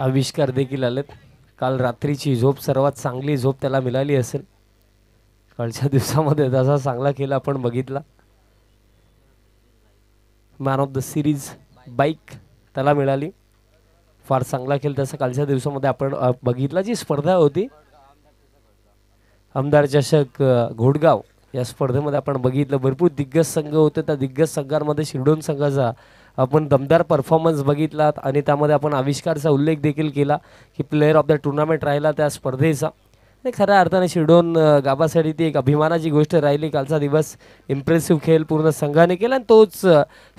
आविष्कार देखील आलेत. काल रात्रीची झोप सर्वात चांगली झोप त्याला मिळाली असेल. कालच्या दिवसामध्ये तसा चांगला खेळ आपण बघितला. Man of the series bike त्याला मिळाली. फार चांगला खेळ तसा कालच्या दिवसामध्ये आपण बघितला. जी स्पर्धा होती आमदार चषक घोडगाव या स्पर्धेमध्ये आपण बघितलं भरपूर दिग्गज संघ होते. त्या दिग्गज संघांमध्ये शिरडोन संघाचा आपण दमदार परफॉर्मन्स बघितला आणि त्यामध्ये आपण आविष्कारचा उल्लेख देखील केला की प्लेयर ऑफ द टुर्नामेंट राहिला त्या स्पर्धेचा. आणि खऱ्या अर्थाने शिरडोन गावासाठी ती एक अभिमानाची गोष्ट राहिली. कालचा दिवस इम्प्रेसिव्ह खेळ पूर्ण संघाने केला आणि तोच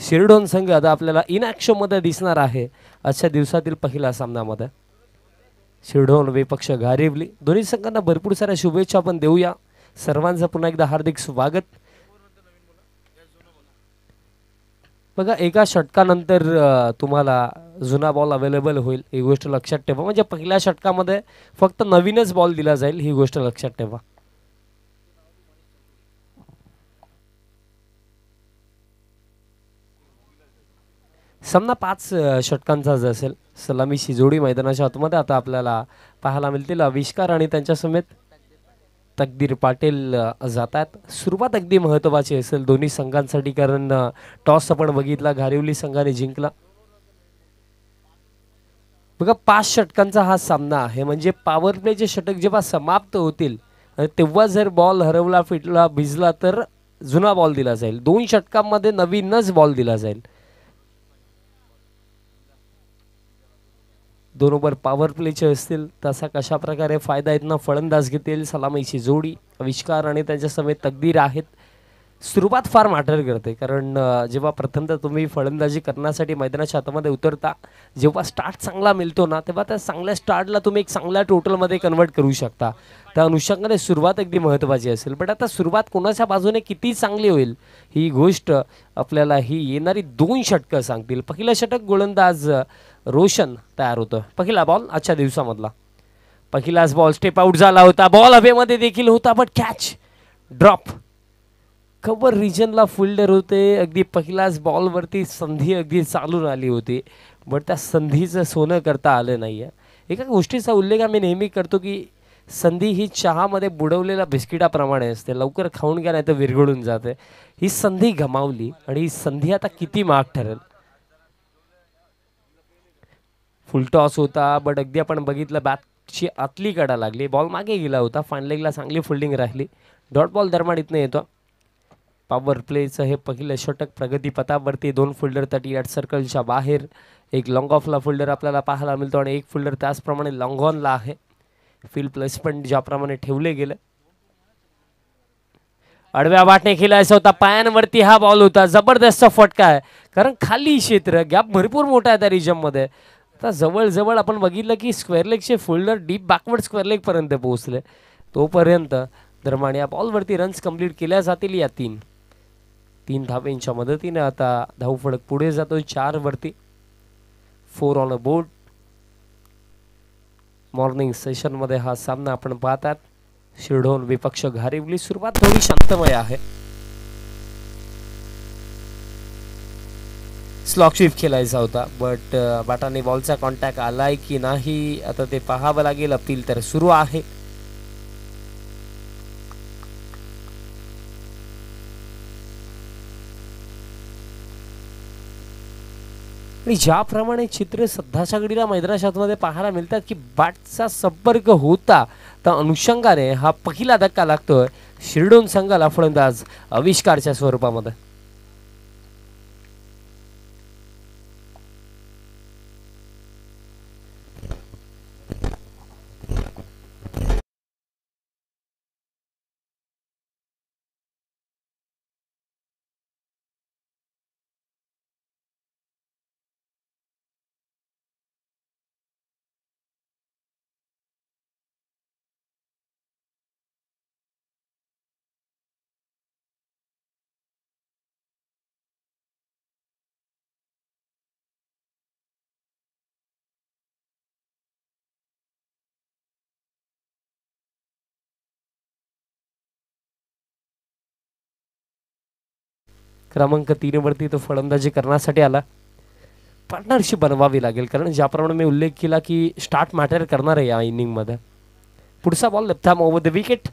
शिरडोन संघ आता आपल्याला इन ॲक्शनमध्ये दिसणार आहे आजच्या दिवसातील पहिल्या सामन्यामध्ये. शिरडोन विपक्ष घारिवली. दोन्ही संघांना भरपूर साऱ्या शुभेच्छा आपण देऊया. सर्वांचं पुन्हा एकदा हार्दिक स्वागत. बघा एका षटकानंतर तुम्हाला जुना बॉल अवेलेबल होईल ही गोष्ट लक्षात ठेवा. म्हणजे पहिल्या षटकामध्ये फक्त नवीनच बॉल दिला जाईल ही गोष्ट लक्षात ठेवा. सामना 5 षटकांचाच असेल. सलामीची जोडी मैदानाच्या आतमध्ये आता आपल्याला पाहायला मिळतील. आविष्कार आणि त्यांच्या समेत तकदीर पाटील जातात. सुरुवात अगदी महत्त्वाची असेल दोन्ही संघांसाठी कारण टॉस आपण बघितला घारिवली संघाने जिंकला. बघा 5 षटकांचा हा सामना आहे. म्हणजे पॉवर प्लेचे षटक जेव्हा समाप्त होतील आणि तेव्हा जर बॉल हरवला फिटला भिजला तर जुना बॉल दिला जाईल. 2 षटकांमध्ये नवीनच बॉल दिला जाईल. 2 ओव्हर पॉवर प्लेचे असतील तसा कशा प्रकारे फायदा येतना फलंदाज घेतील. सलामीची जोडी आविष्कार आणि त्यांच्या समेत तकदीर आहेत. सुरुवात फार मॅटर करते कारण जेव्हा प्रथमतः तुम्ही फलंदाजी करण्यासाठी मैदानाच्या हातामध्ये उतरता जेव्हा स्टार्ट चांगला मिळतो ना तेव्हा त्या चांगल्या स्टार्टला तुम्ही एक चांगल्या टोटलमध्ये कन्वर्ट करू शकता. त्या अनुषंगाने सुरुवात अगदी महत्त्वाची असेल. पण आता सुरुवात कोणाच्या बाजूने किती चांगली होईल ही गोष्ट आपल्याला ही येणारी 2 षटकं सांगतील. पहिलं षटक गोलंदाज रोशन तयार होतं. पहिला बॉल आजच्या दिवसामधला पहिलाच बॉल स्टेप आउट झाला होता. बॉल हवेमध्ये देखील होता बट कॅच ड्रॉप. कव्हर रिजनला फिल्डर होते. अगदी पहिल्याच बॉलवरती संधी अगदी चालून आली होती बट त्या संधीचं सोनं करता आलं नाही आहे. एका गोष्टीचा उल्लेख आम्ही नेहमी करतो की संधी ही चहामध्ये बुडवलेल्या बिस्किटाप्रमाणे असते. लवकर खाऊन घ्या नाही तर विरघळून जाते. ही संधी गमावली आणि ही संधी आता किती महाग ठरेल. फुल टॉस होता बट अगदी आपण बघितलं बॅटची आतली कडा लागली. बॉल मागे गेला होता. फाईन लेगला चांगली फिल्डिंग राहिली. डॉट बॉल दरम्यान इथनं येतो. पॉवर प्लेचं हे पहिलं षटक प्रगतीपथावरती 2 फिल्डर 38 सर्कलच्या बाहेर. एक लॉंग ऑफला फिल्डर आपल्याला पाहायला मिळतो आणि एक फिल्डर त्याचप्रमाणे लॉंग ऑनला आहे. फील्ड प्लेसमेंट ज्याप्रमाणे ठेवले गेले. आडव्या वाटणे खेळायचा होता. पायांवरती हा बॉल होता. जबरदस्त फटका आहे कारण खाली क्षेत्र गॅप भरपूर मोठा आहे त्या रिजनमध्ये. आता जवळजवळ आपण बघितलं की स्क्वेअर लेगचे फिल्डर डीप बॅकवर्ड स्क्वेअर लेगपर्यंत पोहोचले. तोपर्यंत दरम्यान या बॉलवरती रन्स कंप्लीट केल्या जातील. या 3 धावेंच्या मदतीने आता धावफलक पुढे जातो 4 वरती. 4 ऑन अ बोर्ड. मॉर्निंग सेशनमध्ये हा सामना आपण पाहतात. शिरडोन विपक्ष घारिवली. सुरुवात थोडी शांतमय आहे. स्लॉक शिफ्ट खेळायचा होता बट बॅटाने बॉलचा कॉन्टॅक्ट आलाय की नाही आता ते पाहावं लागेल. अपील तर सुरू आहे. आणि ज्याप्रमाणे चित्र सध्याच्या घडीला मैदानाच्या आतमध्ये पाहायला मिळतात की बॅटचा संपर्क होता त्या अनुषंगाने हा पहिला धक्का लागतोय शिरडोन संघाला फलंदाज आविष्कारच्या स्वरूपामध्ये. क्रमांक 3 वरती तो फलंदाजी करण्यासाठी आला. पार्टनरशिप बनवावी लागेल, कारण ज्याप्रमाणे मी उल्लेख केला की स्टार्ट मॅटर करणार आहे या इनिंगमध्ये. पुढचा ball left arm over the wicket,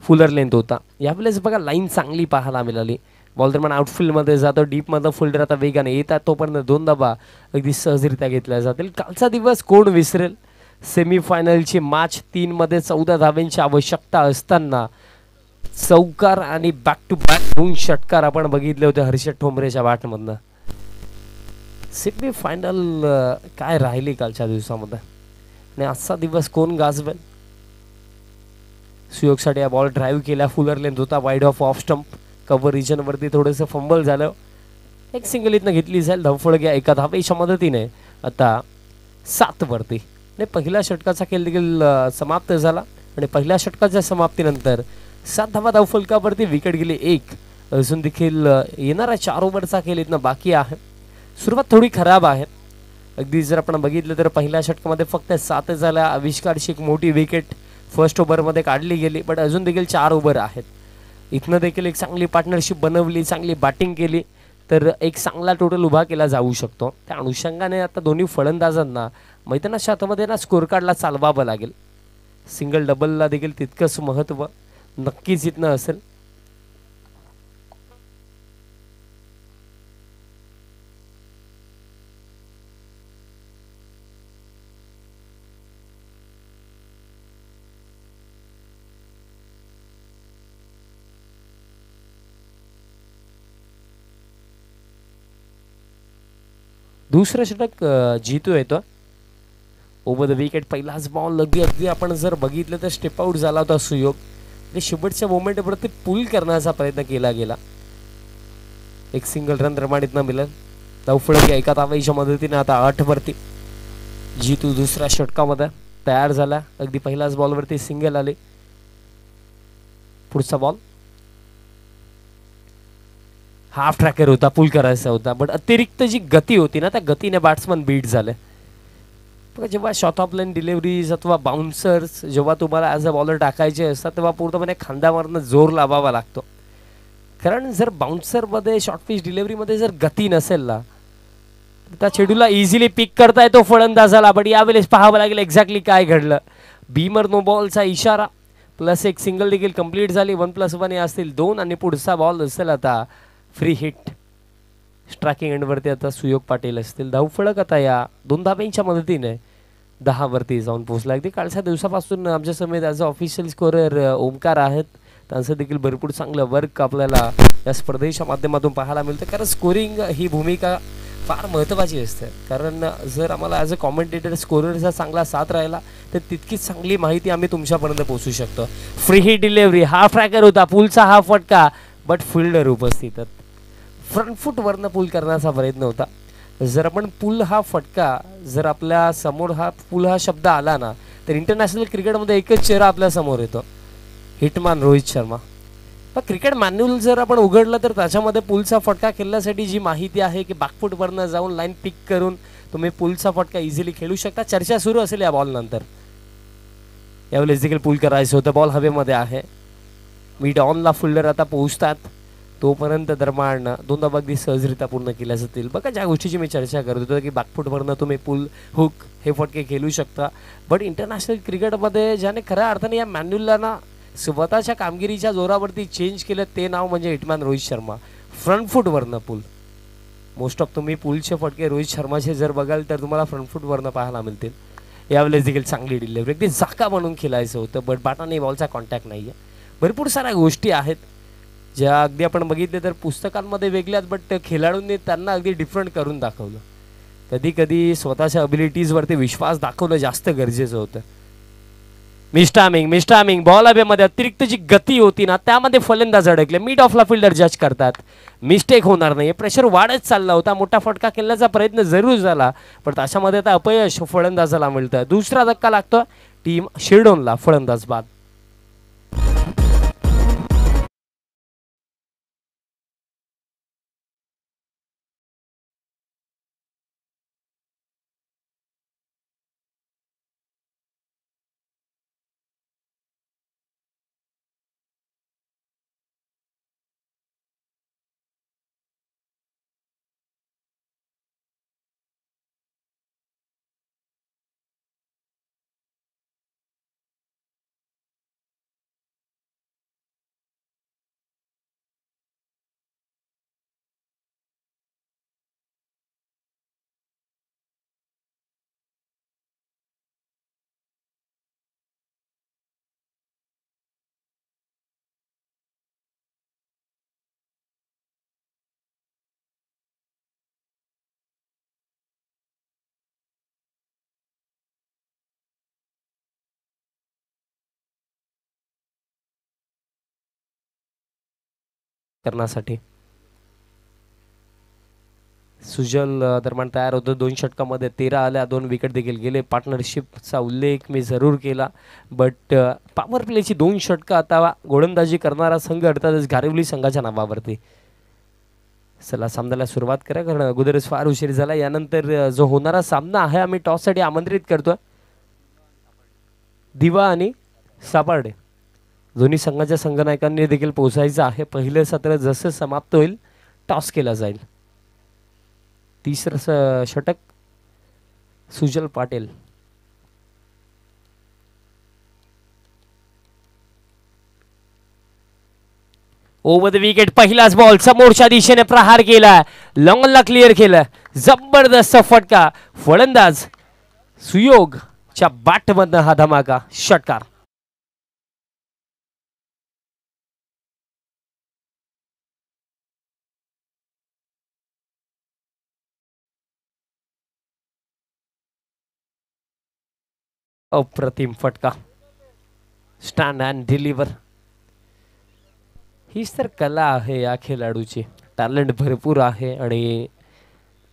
Fuller length होता. यावेळेस बघा लाईन चांगली पाहायला मिळाली. बॉल दरम्यान आउटफील्डमध्ये जातो, डीपमधलं फिल्डर आता वेगाने येतात, तोपर्यंत 2 धावा अगदी सहजरित्या घेतल्या जातील. कालचा दिवस कोण विसरेल. सेमीफायनलची मॅच 3 मध्ये 14 धाव्यांची आवश्यकता असताना चौकार आणि बॅक टू बॅक 2 षटकार आपण बघितले होते हर्षद ठोंबरेच्या बॅटमधनं. सेमीफायनल काय राहिली कालच्या दिवसामध्ये आणि आजचा दिवस कोण गाजवेल. सुयोगसाठी हा बॉल ड्राईव्ह केला, फुलर लेंथ होता, वाईड ऑफ स्टंप, कव्हर रिजनवरती थोडंसं फंबल झालं. एक सिंगल इथनं घेतली जाईल. धावफळ घ्या एका धावेच्या मदतीने आता 7 वरती. आणि पहिल्या षटकाचा खेळ देखील समाप्त झाला आणि पहिल्या षटकाच्या समाप्तीनंतर 7 धावा धावफलकावरती, विकेट गेली 1. अजून देखील येणारा 4 ओव्हरचा खेळ इथनं बाकी आहे. सुरुवात थोडी खराब आहे. अगदी जर आपण बघितलं तर पहिल्या षटकामध्ये फक्त 7 झाल्या. आविष्कारची एक मोठी विकेट फर्स्ट ओव्हरमध्ये काढली गेली, बट अजून देखील 4 ओव्हर आहेत. इथनं देखील एक चांगली पार्टनरशिप बनवली, चांगली बॅटिंग केली तर एक चांगला टोटल उभा केला जाऊ शकतो. त्या अनुषंगाने आता दोन्ही फलंदाजांना मैदानाच्या आतमध्ये ना स्कोर कार्डला चालवावं लागेल. सिंगल डबलला देखील तितकंच महत्त्व नक्कीच इथनं असेल. दुसरं षटक जीतू येतो ओव्हर द विकेट. पहिलाच बॉल अगदी आपण जर बघितलं तर स्टेप आउट झाला होता सुयोग. आणि शेवटच्या मोमेंटवरती पुल करण्याचा प्रयत्न केला गेला. एक सिंगल रन प्रमाणित न मिळेल. धावफलक एका धावेच्या मदतीने आता 8 वरती. जीतू दुसऱ्या षटकामध्ये तयार झाला. अगदी पहिल्याच बॉलवरती सिंगल आले. पुढचा बॉल हाफ ट्रॅकर होता, पुल करायचा होता, बट अतिरिक्त जी गती होती ना त्या गतीने बॅट्समन बीट झाले. बघा जेव्हा शॉर्ट ऑफ लाईन डिलिव्हरीज अथवा बाउन्सर्स जेव्हा तुम्हाला ॲज अ बॉलर टाकायचे असतात तेव्हा पूर्णपणे खांद्यावरनं जोर लावावा लागतो. कारण जर बाउन्सरमध्ये शॉर्ट पिच डिलिव्हरीमध्ये जर गती नसेल ना तर त्या चेडूला इझिली पिक करता येतो फलंदाजाला. बट यावेळेस पाहावं लागेल एक्झॅक्टली काय घडलं. बीमर नो बॉलचा इशारा प्लस एक सिंगल देखील कंप्लीट झाली. 1+1 असतील 2 आणि पुढचा बॉल असेल आता फ्री हिट. स्ट्रायकिंग एंडवरती आता सुयोग पाटील असतील. धावफलक आता या 2 धाब्यांच्या मदतीने 10 वरती जाऊन पोहोचला. अगदी कालच्या दिवसापासून आमच्या समेत as a official scorer Omkar आहेत. त्यांचं देखील भरपूर चांगलं वर्क आपल्याला या स्पर्धेच्या माध्यमातून पाहायला मिळतं. कारण स्कोरिंग ही भूमिका फार महत्त्वाची असते. कारण जर आम्हाला ॲज अ कॉमेंटेटर स्कोररचा चांगला साथ राहिला तर तितकीच चांगली माहिती आम्ही तुमच्यापर्यंत पोहोचू शकतो. फ्री हिट डिलिव्हरी, हा ट्रॅकर होता, पुलचा हा फटका, बट फिल्डर उपस्थित. फ्रंट फूटवरनं पुल करण्याचा प्रयत्न होता. जर आपण पुल हा फटका जर आपल्या समोर हा पुल हा शब्द आला ना तर इंटरनॅशनल क्रिकेटमध्ये एकच चेहरा आपल्या समोर येतो, हिटमॅन रोहित शर्मा. पण क्रिकेट मॅन्युअल जर आपण उघडलं तर त्याच्यामध्ये पुलचा फटका खेळण्यासाठी जी माहिती आहे की बॅकफूटवरनं जाऊन लाईन पिक करून तुम्ही पुलचा फटका इझिली खेळू शकता. चर्चा सुरू असेल या बॉल नंतर. यावेळेस देखील पुल करायचं होतं. बॉल हवेमध्ये आहे. मिड ऑनला फिल्डर आता पोहोचतात. तोपर्यंत दरम्यान 2 धावा अगदी सहजरित्या पूर्ण केल्या जातील. बघा ज्या गोष्टीची मी चर्चा करत होतो की बॅकफूटवरनं तुम्ही पुल हुक हे फटके खेळू शकता. बट इंटरनॅशनल क्रिकेटमध्ये ज्याने खऱ्या अर्थाने या मॅन्युअलला ना स्वतःच्या कामगिरीच्या जोरावरती चेंज केलं ते नाव म्हणजे हिटमॅन रोहित शर्मा. फ्रंट फूटवरनं पुल. मोस्ट ऑफ तुम्ही पुलचे फटके रोहित शर्माचे जर बघाल तर तुम्हाला फ्रंट फूटवरनं पाहायला मिळतील. यावेळेस देखील चांगली डिलिव्हरी, अगदी जाका म्हणून खेळायचं होतं बट बॅटाने बॉलचा कॉन्टॅक्ट नाही आहे. भरपूर साऱ्या गोष्टी आहेत ज्या अगदी आपण बघितले तर पुस्तकांमध्ये वेगळ्यात बट खेळाडूंनी त्यांना अगदी डिफरंट करून दाखवलं. कधी कधी स्वतःच्या अबिलिटीजवरती विश्वास दाखवणं जास्त गरजेचं होतं. मिस्टामिंग बॉल हवेमध्ये अतिरिक्त जी गती होती ना त्यामध्ये फलंदाज अडकले. मिड ऑफला फिल्डर जज करतात, मिस्टेक होणार नाही. प्रेशर वाढत चालला होता. मोठा फटका खेळण्याचा प्रयत्न जरूर झाला पण त्याच्यामध्ये आता अपयश फलंदाजाला मिळतं. दुसरा धक्का लागतो टीम शिरडोनला. फलंदाज बाद. करण्यासाठी सुजल दरम्यान तयार होतो. 2 षटकामध्ये 13 आल्या, 2 विकेट देखील गेले. पार्टनरशिपचा उल्लेख मी जरूर केला, बट पॉवर प्लेची 2 षटकं आता गोलंदाजी करणारा संघ अर्थातच घारिवली संघाच्या नावावरती. चला सामन्याला सुरुवात करा, कारण अगोदरच फार उशीर झाला. यानंतर जो होणारा सामना आहे आम्ही टॉससाठी आमंत्रित करतोय दिवा आणि सापार्डे. दोन्ही संघाच्या संघनायकांनी देखील पोहोचायचं आहे. पहिलं सत्र जसं समाप्त होईल टॉस केला जाईल. तिसरं षटक सुजल पाटील. ओव्हर द विकेट, पहिलाच बॉल समोरच्या दिशेने प्रहार केला, लॉंगला क्लिअर केलं. जबरदस्त फटका, फलंदाज सुयोगच्या बॅटमधनं हा धमाका षटकार. अप्रतिम फटका, स्टँड अँड डिलिव्हर. हीच तर कला आहे या खेळाडूची. टॅलेंट भरपूर आहे आणि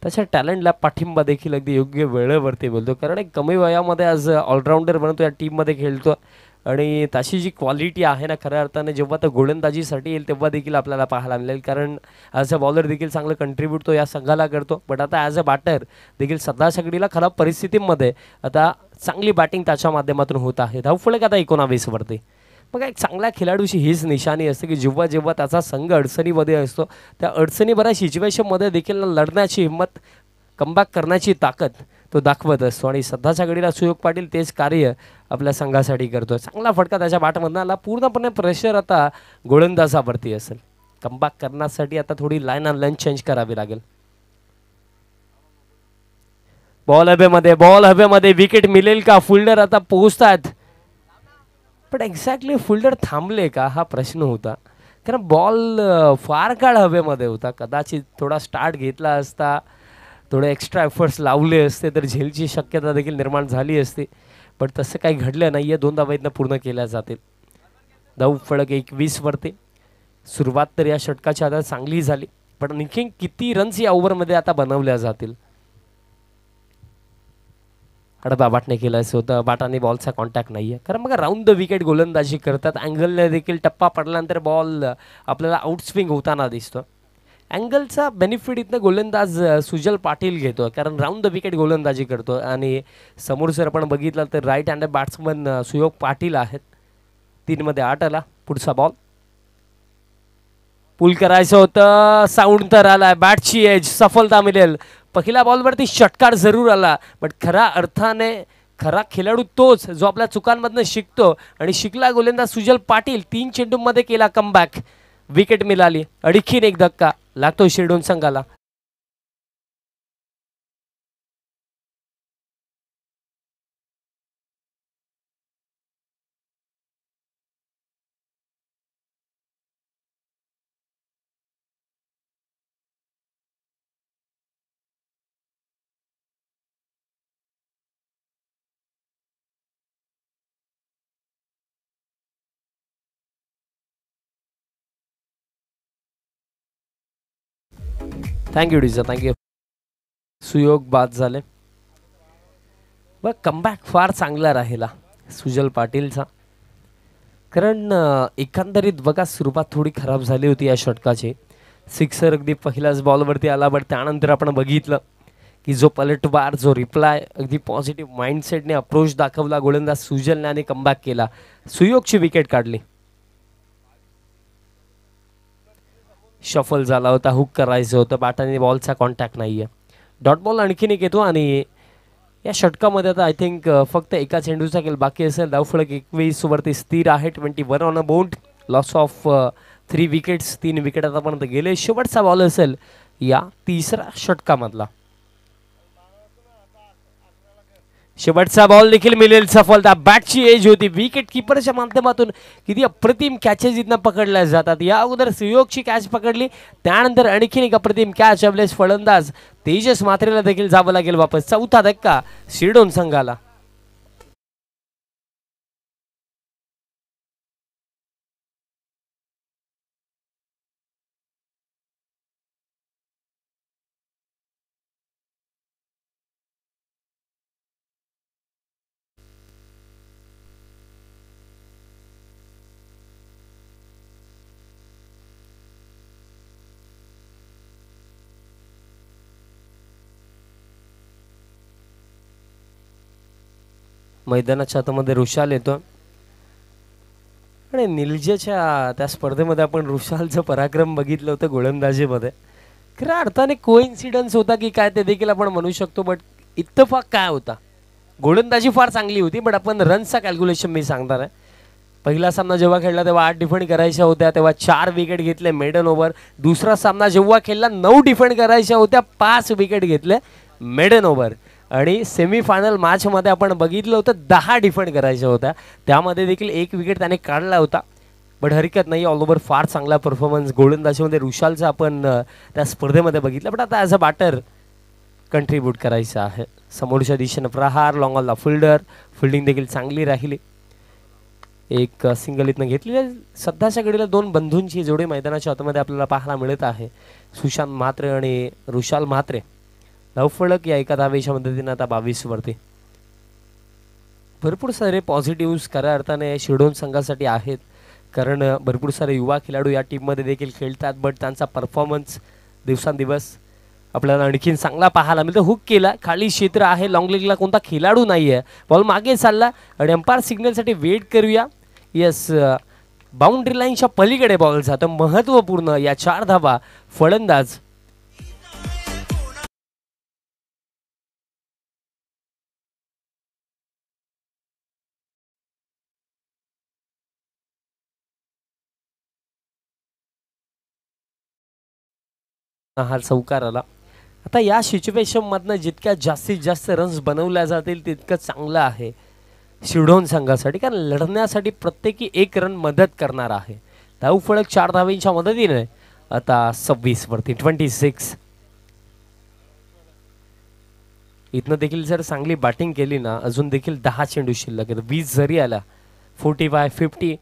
त्याच्या टॅलेंटला पाठिंबा देखील अगदी योग्य वेळेवरती बोलतो, कारण एक कमी वयामध्ये आज ऑलराऊंडर बनतो, या टीममध्ये खेळतो आणि त्याची जी क्वालिटी आहे ना, खऱ्या अर्थाने जेव्हा तो गोलंदाजीसाठी येईल तेव्हा देखील आपल्याला पाहायला मिळेल. कारण ॲज अ बॉलर देखील चांगलं कंट्रीब्यूट तो या संघाला करतो, बट आता ॲज अ बॅटर देखील सध्या खराब परिस्थितीमध्ये आता चांगली बॅटिंग त्याच्या माध्यमातून होत आहे. धावफलक आता 19 वरती. मग एक चांगल्या खेळाडूची हीच निशाणी असते की जेव्हा जेव्हा त्याचा संघ अडचणीमध्ये असतो, त्या अडचणीभऱ्या सिच्युएशनमध्ये देखील लढण्याची हिंमत, कमबॅक करण्याची ताकद तो दाखवत असतो. आणि सध्याच्या घडीला सुयोग पाटील तेच कार्य आपल्या संघासाठी करतो. चांगला फटका त्याच्या बॅटमधनं आला. पूर्णपणे प्रेशर आता गोलंदाजावरती असेल. कमबॅक करण्यासाठी आता थोडी लाईन अँड लेंथ चेंज करावी लागेल. बॉल हवेमध्ये विकेट मिळेल का? फिल्डर आता पोहोचतात, पण एक्झॅक्टली फिल्डर थांबले का हा प्रश्न होता, कारण बॉल फार काळ हवेमध्ये होता. कदाचित थोडा स्टार्ट घेतला असता, थोडे एक्स्ट्रा एफर्ट्स लावले असते तर झेलची शक्यता देखील निर्माण झाली असती, पण तसं काही घडलं नाही आहे. 2 धावांनी पूर्ण केल्या जातील. धाव फलक 21 वरती. सुरुवात तर या षटकाच्या आता चांगली झाली, पण आणखी किती रन्स या ओव्हरमध्ये आता बनवल्या जातील. अडबा बाटने केलं होतं, बाटाने बॉलचा कॉन्टॅक्ट नाही आहे, कारण मग राऊंड द विकेट गोलंदाजी करतात. अँगलने देखील टप्पा पडल्यानंतर बॉल आपल्याला आउटस्विंग होताना दिसतो. अँगलचा बेनिफिट इथनं गोलंदाज सुजल पाटील घेतो, कारण राऊंड द विकेट गोलंदाजी करतो. आणि समोर जर आपण बघितलं तर राईट हँड बॅट्समन सुयोग पाटील आहेत. 3 मध्ये 8 आला. पुढचा बॉल पुल करायचं होतं, साऊंड तर आलाय, बॅटची एज, सफलता मिळेल. पहिल्या बॉलवरती षटकार जरूर आला, बट खऱ्या अर्थाने खरा खेळाडू तोच जो आपल्या चुकांमधनं शिकतो, आणि शिकला गोलंदाज सुजल पाटील. 3 चेंडूंमध्ये केला कमबॅक, विकेट मिळाली. आणखीन एक धक्का लागतो शिरडोन संघाला. Thank you डीजा, thank you. सुयोग बाद झाले. बघ कमबॅक फार चांगला राहिला सुजल पाटीलचा, कारण एकंदरीत बघा सुरुवात थोडी खराब झाली होती या षटकाची. सिक्सर अगदी पहिल्याच बॉलवरती आला, बट त्यानंतर आपण बघितलं की जो पलटवार, जो रिप्लाय, अगदी पॉझिटिव्ह माइंडसेटने अप्रोच दाखवला गोलंदाज सुजलने आणि कमबॅक केला. सुयोगची विकेट काढली. शफल झाला होता, हुक करायचं होतं, बॅटाने बॉलचा कॉन्टॅक्ट नाही आहे. डॉट बॉल आणखीन एक येतो आणि या षटकामध्ये आता आय थिंक फक्त एका चेंडूचा खेळ बाकी असेल. धावफलक 21 वरती स्थिर आहे. 21 on a board. Loss of 3 wickets. 3 wicket आतापर्यंत गेले. शेवटचा बॉल असेल या तिसऱ्या षटकामधला. शेवटचा बॉल देखील मिळेल सफलता. बॅटची एज होती. विकेट किपरच्या माध्यमातून किती अप्रतिम कॅचेस इथनं पकडल्या जातात. या अगोदर सुयोगची कॅच पकडली, त्यानंतर आणखीन एक अप्रतिम कॅच. आपलेच फलंदाज तेजस मात्रेला देखील जावं लागेल वापस. 4था धक्का शिरडोन संघाला. मैदानाच्या आतमध्ये ऋषाल येतो आणि निलजेच्या त्या स्पर्धेमध्ये आपण ऋषालचं पराक्रम बघितलं होतं गोलंदाजीमध्ये. खऱ्या अर्थाने कोइन्सिडन्स होता की काय ते देखील आपण म्हणू शकतो, बट इत्तफाक काय होता, गोलंदाजी फार चांगली होती, बट आपण रनचा कॅल्क्युलेशन मी सांगणार आहे. पहिला सामना जेव्हा खेळला तेव्हा 8 डिफेंड करायच्या होत्या, तेव्हा 4 विकेट घेतले मेडन ओव्हर. दुसरा सामना जेव्हा खेळला 9 डिफेंड करायच्या होत्या, 5 विकेट घेतले मेडन ओव्हर. आणि सेमीफायनल मॅचमध्ये आपण बघितलं होतं 10 डिफेंड करायच्या होत्या, त्यामध्ये देखील 1 विकेट त्याने काढला होता. बट हरकत नाही, ऑल ओव्हर फार चांगला परफॉर्मन्स गोलंदाजीमध्ये ऋषालचा आपण त्या स्पर्धेमध्ये बघितलं. बट आता ॲज अ बॅटर कंट्रीब्यूट करायचं आहे. समोरच्या दिशेनं प्रहार, लॉंग ऑनला फिल्डिंग देखील चांगली राहिली. एक सिंगल इथनं घेतलेली. सध्याच्या घडीला 2 बंधूंची जोडी मैदानाच्या आतमध्ये आपल्याला पाहायला मिळत आहे, सुशांत म्हात्रे आणि ऋषाल म्हात्रे. धावफलक या एका धावेच्या मदतीनं आता 22 वरती. भरपूर सारे पॉझिटिव्ह खऱ्या अर्थाने शिरडोन संघासाठी आहेत, कारण भरपूर सारे युवा खेळाडू या टीममध्ये देखील खेळतात. बट त्यांचा परफॉर्मन्स दिवसांदिवस आपल्याला आणखीन चांगला पाहायला मिळतो. हुक केला, खाली क्षेत्र आहे, लॉंग लेगला कोणता खेळाडू नाही आहे, बॉल मागे चालला आणि अंपायर सिग्नलसाठी वेट करूया. येस, बाउंड्री लाईनच्या पलीकडे बॉल जातो, महत्त्वपूर्ण या 4 धावा फलंदाज हा चौकार आला. आता या सिच्युएशनमधनं जितक्या जास्तीत जास्त रन्स बनवल्या जातील तितकं चांगलं आहे शिरडोन संघासाठी, कारण लढण्यासाठी प्रत्येकी 1 रन मदत करणार आहे. धावफलक 4 धावेंच्या मदतीने आता 26 वरती 26. इथनं देखील जर चांगली बॅटिंग केली ना, अजून देखील 10 चेंडू शिल्लक आहेत. 20 जरी आला 45-50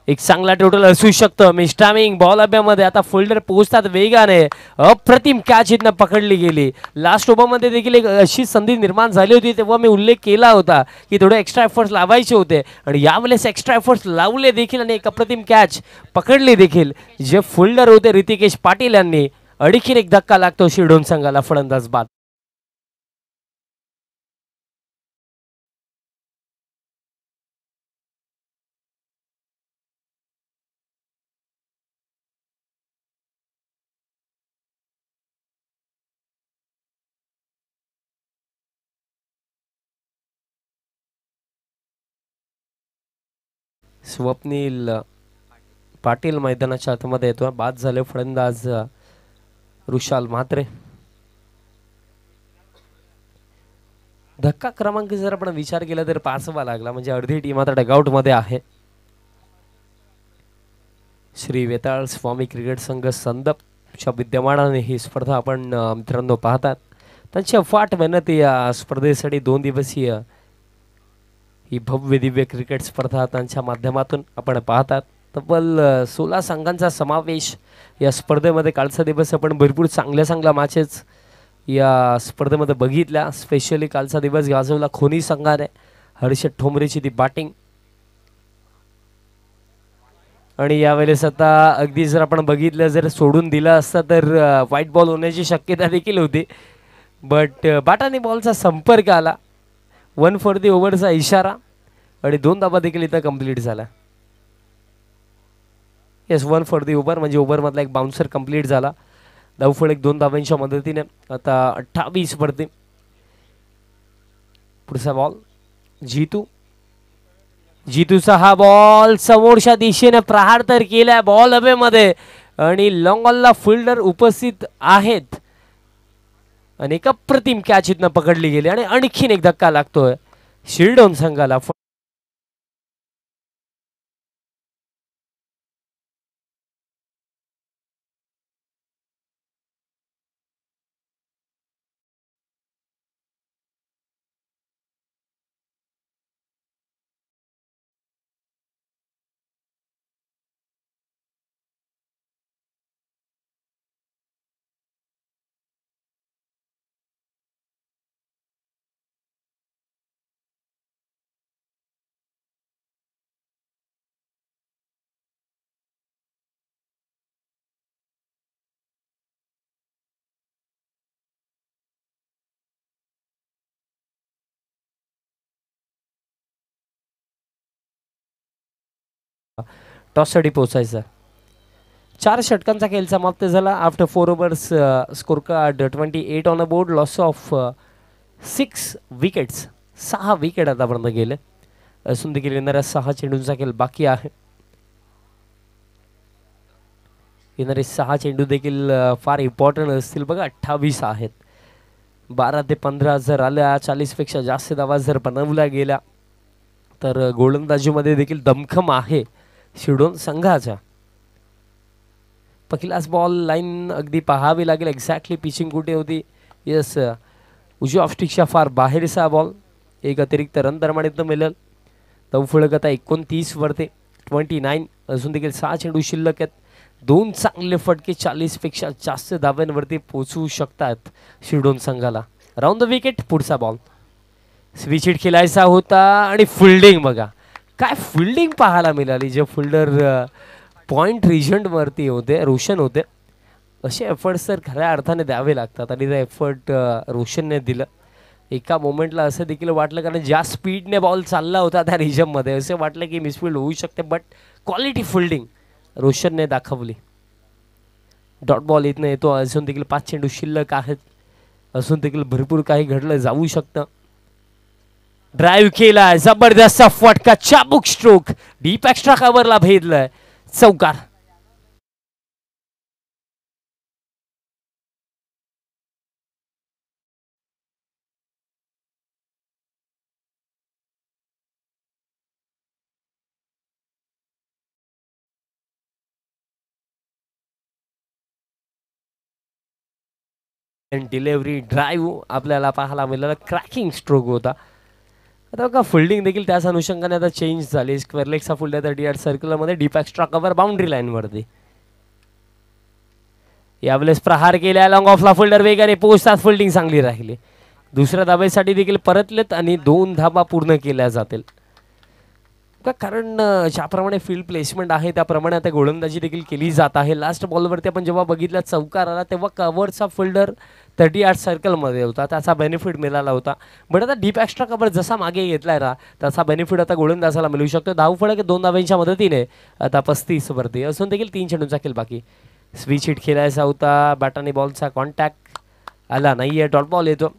एक चांगला टोटल असू शकतं. मिस्टामिंग बॉल अभ्यामध्ये आता फोल्डर पोहोचतात वेगाने. अप्रतिम कॅच इथनं पकडली गेली. लास्ट ओव्हरमध्ये देखील एक अशी संधी निर्माण झाली होती, तेव्हा मी उल्लेख केला होता की थोडे एक्स्ट्रा एफर्ट्स लावायचे होते आणि यावेळेस एक्स्ट्रा एफर्ट्स लावले देखील आणि एक अप्रतिम कॅच पकडली देखील. जे फोल्डर होते ऋतिकेश पाटील यांनी. आणखीन एक धक्का लागतो शिरडोन संघाला फलंदाज बाद. स्वप्नील पाटील मैदानाच्या आतमध्ये येतो. बाद झाले फलंदाज ऋषाल म्हात्रे. धक्का क्रमांक जर आपण विचार केला तर 5वा लागला, म्हणजे अर्धी टीम आता डगआउट मध्ये आहे. श्री वेताळ स्वामी क्रिकेट संघ संदपच्या विद्यमानाने ही स्पर्धा आपण मित्रांनो पाहतात. त्यांची अफाट मेहनत या स्पर्धेसाठी 2 दिवसीय ही भव्य दिव्य क्रिकेट स्पर्धा त्यांच्या माध्यमातून आपण पाहतात. तब्बल 16 संघांचा समावेश या स्पर्धेमध्ये. कालचा दिवस आपण भरपूर चांगल्या मॅचेस या स्पर्धेमध्ये बघितल्या. स्पेशली कालचा दिवस गाजवला खोनी संघाने. हर्षद ठोंबरेची ती बॅटिंग, आणि यावेळेस आता अगदी जर आपण बघितलं, जर सोडून दिला असता तर व्हाईट बॉल होण्याची शक्यता देखील होती. बट बाटाने बॉलचा संपर्क आला, 1 फॉर दी ओव्हरचा इशारा आणि 2 धाबा देखील इथं कंप्लीट झाला. येस, 1 फॉर दी ओव्हर म्हणजे ओव्हरमधला एक बाउन्सर कंप्लीट झाला. धावफलक 2 धाब्यांच्या मदतीने आता 28 वरती. पुढचा बॉल जितूचा हा बॉल समोरच्या दिशेने प्रहार तर केलाय बॉल हवेमध्ये आणि लॉंग ऑनला फिल्डर उपस्थित आहेत आणि एक अप्रतिम कॅच इथनं पकडली गेली आणि आणखीन एक धक्का लागतोय शिरडोन संघाला. टॉससाठी पोचायचं. 4 षटकांचा खेळ समाप्त झाला. After 4 overs score card 28 on a board. Loss of 6 wickets. 6 wicket आतापर्यंत गेले असून देखील येणाऱ्या 6 चेंडूंचा खेळ बाकी आहे. येणारे 6 चेंडू देखील फार इम्पॉर्टंट असतील बघा. 28 आहेत. 12 ते 15 जर आल्या, 40 पेक्षा जास्त धावा जर बनवल्या गेल्या तर गोलंदाजीमध्ये देखील दमखम आहे शिरडोन संघाचा. पहिलाच बॉल लाईन अगदी पाहावी लागेल एक्झॅक्टली पिचिंग कुठे होती. येस, उजव्या ऑफस्टिकच्या फार बाहेरचा बॉल. एक अतिरिक्त रन दरम्यान मिळेल. धावफलक आता 29 वरती 29 अजून देखील 6 चेंडू शिल्लक आहेत. 2 चांगले फटके 40 पेक्षा जास्त धाव्यांवरती पोहोचवू शकतात शिरडोन संघाला. Round the wicket. पुढचा बॉल स्विच हिट खेळायचा होता आणि फिल्डिंग बघा काय फिल्डिंग पाहायला मिळाली. जे फिल्डर पॉइंट रिजंटवरती होते, रोशन होते. असे एफर्ट्स तर खऱ्या अर्थाने द्यावे लागतात आणि ते एफर्ट रोशनने दिलं. एका मोमेंटला असं देखील वाटलं कारण ज्या स्पीडने बॉल चालला होता त्या रिजममध्ये असं वाटलं की मिसफील्ड होऊ शकते, बट क्वालिटी फिल्डिंग रोशनने दाखवली. डॉट बॉल इथनं येतो. अजून देखील 5 चेंडू शिल्लक आहेत. अजून देखील भरपूर काही घडलं जाऊ शकतं. ड्राईव्ह केलाय जबरदस्त फटका. चाबुक स्ट्रोक डीप एक्स्ट्रा कव्हरला भेदलाय. चौकार. डिलेव्हरी ड्राईव्ह आपल्याला पाहायला मिळाला. क्रॅकिंग स्ट्रोक होता. आता बघा फिल्डिंग देखील त्याच अनुषंगाने आता चेंज झाली. स्क्वेअर लेगचा फुल 38 सर्कलमध्ये डीप एक्स्ट्रा कव्हर बाउंड्री लाईनवरती. यावेळेस प्रहार केल्या लॉंग ऑफला फिल्डर वेगाने पोहोचतात. फिल्डिंग चांगली राहिली. दुसऱ्या धाब्यासाठी देखील परतलेत आणि 2 धाबा पूर्ण केल्या जातील. कारण ज्याप्रमाणे फील्ड प्लेसमेंट आहे त्याप्रमाणे आता गोलंदाजी देखील केली जात आहे. लास्ट बॉलवरती आपण जेव्हा बघितलं चौकार आला तेव्हा कव्हरचा फिल्डर 38 सर्कलमध्ये होता. त्याचा बेनिफिट मिळाला होता. बट आता डीप एक्स्ट्रा कव्हर जसा मागे घेतलाय ना त्याचा बेनिफिट आता गोलंदाजाला मिळू शकतो. धावफलक 2 धाब्यांच्या मदतीने आता 35 वरती असून देखील 3 चेंडूंचा खेळ बाकी. स्विच हिट खेळायचा होता. बॅटाने बॉलचा कॉन्टॅक्ट आला नाहीये. डॉट बॉल येतो.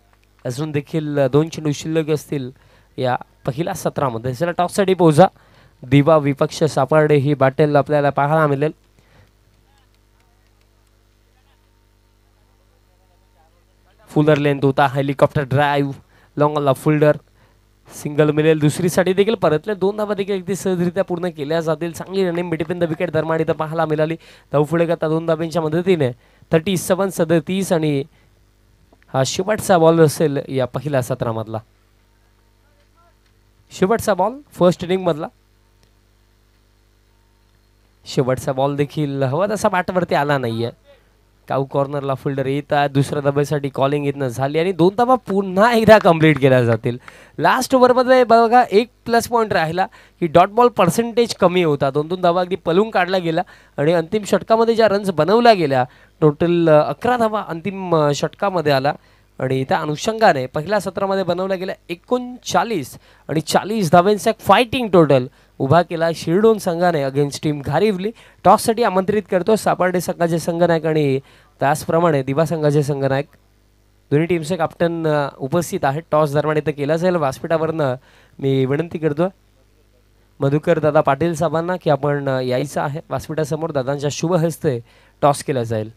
अजून देखील 2 चेंडू शिल्लक असतील या पहिल्या सत्रामध्ये. चला टॉससाठी पोहोचा. दिवा विपक्ष सापडे ही बॅटल आपल्याला पाहायला मिळेल. फुलर लेंथ होता. हेलिकॉप्टर ड्राईव्ह लॉंगला फिल्डर सिंगल मिळेल. दुसरीसाठी देखील परतले 2 धावा देखील अगदी सहजरित्या पूर्ण केल्या जातील. चांगली रनिंग बिटवीन द विकेट दरम्यान इथं पाहायला मिळाली. धावफलक आता 2 धाब्यांच्या मदतीने 37-37 आणि हा शेवटचा बॉल असेल या पहिल्या सत्रामधला. शेवटचा बॉल फर्स्ट इनिंग मधला. शेवटचा बॉल देखील हवा तसा बॅटवरती आला नाहीये. काऊ कॉर्नरला फिल्डर येत आहे. दुसऱ्या धाब्यासाठी कॉलिंग इथनं झाली आणि 2 धाबा पुन्हा एकदा कंप्लीट केल्या जातील. लास्ट ओव्हरमध्ये बघा एक प्लस पॉईंट राहिला की डॉट बॉल पर्सेंटेज कमी होता. 2-2 धाबा अगदी पलून काढला गेला आणि अंतिम षटकामध्ये ज्या रन्स बनवल्या गेल्या टोटल 11 धाबा अंतिम षटकामध्ये आला आणि त्या अनुषंगाने पहिल्या सत्रामध्ये बनवल्या गेल्या 39 आणि 40 धाब्यांचा एक फायटिंग टोटल उभा केला शिरडोन संघाने अगेन्स्ट टीम घारिवली. टॉससाठी आमंत्रित करतो सापर्डे संघाचे संघनायक आणि त्याचप्रमाणे दिवा संघाचे संघनायक. दोन्ही टीमचे कॅप्टन उपस्थित आहेत. टॉस दरम्यान इथं केला जाईल. व्यासपीठावरनं मी विनंती करतो मधुकर दादा पाटील साहेबांना की आपण यायचं आहे व्यासपीठासमोर. दादांच्या शुभ हस्ते टॉस केला जाईल.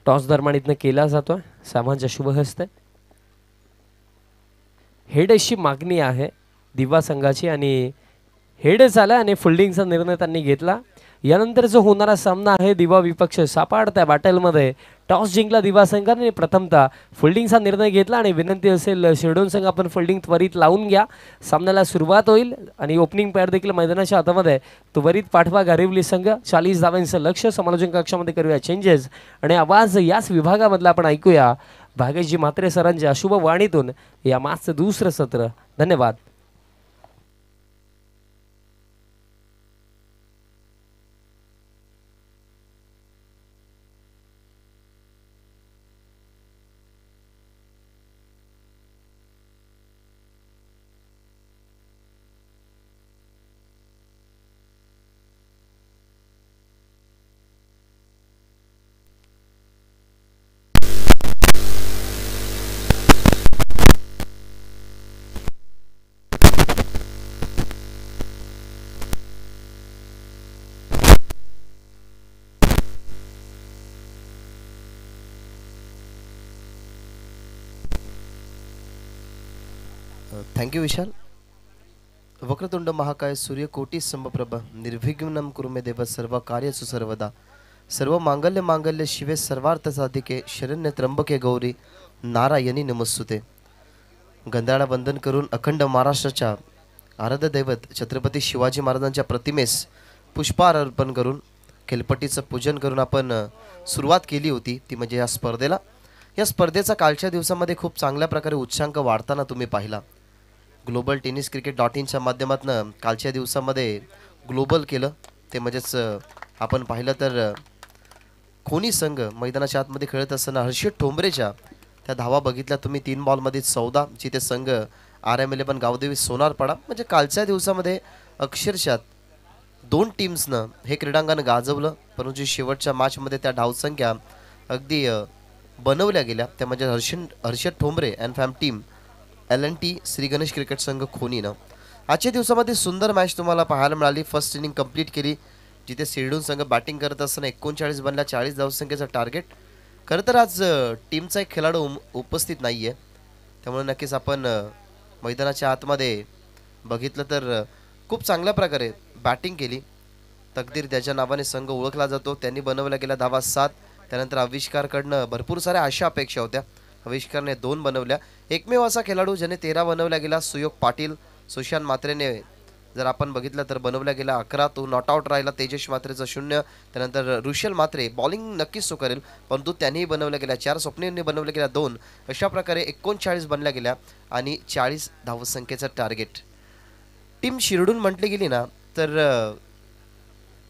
टॉस दरम्यान इथनं केला जातोय साहेबांच्या शुभ हस्ते. हेड अशी मागणी आहे दिवा संघाची आणि हेड झाला आणि फिल्डिंगचा निर्णय त्यांनी घेतला. यानंतर जो होणारा सामना आहे दिवा विपक्ष सापाड त्या बॅटलमध्ये टॉस जिंकला दिवा संघाने. प्रथमतः फिल्डिंगचा निर्णय घेतला आणि विनंती असेल शिरडोन संघ आपण फिल्डिंग त्वरित लावून घ्या. सामन्याला सुरुवात होईल आणि ओपनिंग पेअर देखील मैदानाच्या हातामध्ये त्वरित पाठवा घारिवली संघ. 40 धाव्यांचं लक्ष. समालोचन कक्षामध्ये करूया चेंजेस आणि आवाज याच विभागामधला आपण ऐकूया भागेशजी म्हात्रे सरांच्या शुभ वाणीतून या मॅचचं दुसरं सत्र. धन्यवाद. थँक्यू विशाल. वक्रतुंड महाकाय सूर्यकोटी समप्रभ निर्विघ्नं कुरु मे देव सर्व कार्यसु सर्वदा सर्व मांगल्य मांगल्य शिवे सर्वार्थ साधिके शरण्य त्र्यंबके गौरी नारायणी नमस्तुते. गंधाळा वंदन करून अखंड महाराष्ट्राच्या आराध्य दैवत छत्रपती शिवाजी महाराजांच्या प्रतिमेस पुष्पहार अर्पण करून खेलपट्टीचं पूजन करून आपण सुरुवात केली होती, ती म्हणजे या स्पर्धेला. या स्पर्धेचा कालच्या दिवसामध्ये खूप चांगल्या प्रकारे उच्चांक वाढताना तुम्ही पाहिला. ग्लोबल टेनिस क्रिकेट .inच्या माध्यमातून कालच्या दिवसामध्ये ग्लोबल केलं, ते म्हणजेच आपण पाहिलं तर खोनी संघ मैदानाच्या आतमध्ये खेळत असताना हर्षित ठोंबरेच्या त्या धावा बघितल्या तुम्ही. 3 बॉलमध्ये 14, जिथे संघ RM11 गावदेवी सोनारपाडा. म्हणजे कालच्या दिवसामध्ये अक्षरशः 2 टीम्सनं हे क्रीडांगण गाजवलं, परंतु शेवटच्या मॅचमध्ये त्या धावसंख्या अगदी बनवल्या गेल्या. त्या म्हणजे Harshad Thombare and fam team LNT Shri Ganesh cricket संघ खोनीनं आजच्या दिवसामध्ये सुंदर मॅच तुम्हाला पाहायला मिळाली. फर्स्ट इनिंग कंप्लीट केली, जिथे शिरडून संघ बॅटिंग करत असताना 39 बनल्या, 40 धावसंख्येचं टार्गेट. खरं तर आज टीमचा एक खेळाडू उपस्थित नाही आहे, त्यामुळे नक्कीच आपण मैदानाच्या आतमध्ये बघितलं तर खूप चांगल्या प्रकारे बॅटिंग केली. तकदीर त्याच्या नावाने संघ ओळखला जातो. त्यांनी बनवल्या गेल्या धावा 7. त्यानंतर आविष्कारकडनं भरपूर साऱ्या अशा अपेक्षा होत्या, आविष्कारने 2 बनवल्या. एकमेव असा खेळाडू ज्याने 13 बनवल्या गेला सुयोग पाटील. सुशांत मात्रेने जर आपण बघितलं तर बनवल्या गेला 11, तो नॉट आउट राहिला. तेजस मात्रेचा 0. त्यानंतर ऋषल मात्रे बॉलिंग नक्कीच तो करेल, परंतु त्यांनीही बनवल्या गेल्या 4. स्वप्नीलने बनवल्या गेल्या 2. अशा प्रकारे 39 बनल्या गेल्या आणि 40 धावसंख्येचं टार्गेट. टीम शिरडून म्हटली गेली ना तर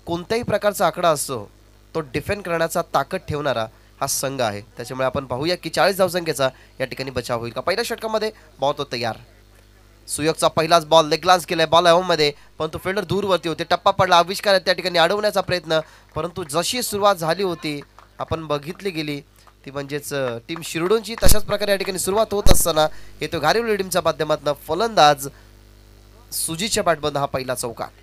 कोणत्याही प्रकारचा आकडा असतो तो डिफेंड करण्याचा ताकद ठेवणारा हा संघ आहे. त्याच्यामुळे आपण पाहूया की 40 धावसंख्येचा या ठिकाणी बचाव होईल का. पहिल्या षटकामध्ये बॉल तो तयार. सुयोगचा पहिलाच बॉल लेग लांच केलाय बॉल मध्ये, परंतु फिल्डर दूरवरती होते. टप्पा पडला, आविष्कार त्या ठिकाणी अडवण्याचा प्रयत्न, परंतु जशी सुरुवात झाली होती आपण बघितली गेली ती म्हणजेच टीम शिरडूनची तशाच प्रकारे या ठिकाणी सुरुवात होत असताना येतो घारिवली टीमच्या माध्यमातून फलंदाज सुजीतच्या बॅटमधून हा पहिला चौकार.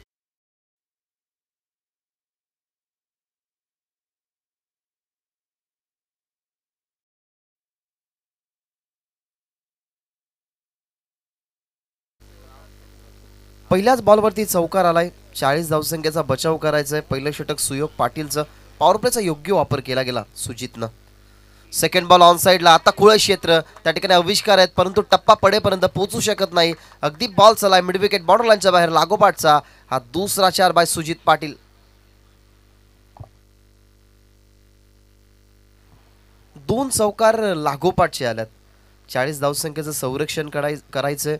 पहिल्याच बॉलवरती चौकार आलाय. 40 धावसंख्येचा बचाव करायचा आहे. पहिलं षटक सुयोग पाटीलचं. पॉवर प्लेचा योग्य वापर केला गेला सुजितनं. सेकंड बॉल ऑन साईडला, आता खुळं क्षेत्र, त्या ठिकाणी आविष्कार आहेत, परंतु टप्पा पडेपर्यंत पोहोचू शकत नाही. अगदी बॉल चलाय मिड विकेट बॉर्डर लाईनच्या बाहेर लागोपाठचा हा दुसरा 4 बाय सुजित पाटील. दोन चौकार लागोपाठचे आल्यात. 40 धावसंख्येचं संरक्षण करायचंय.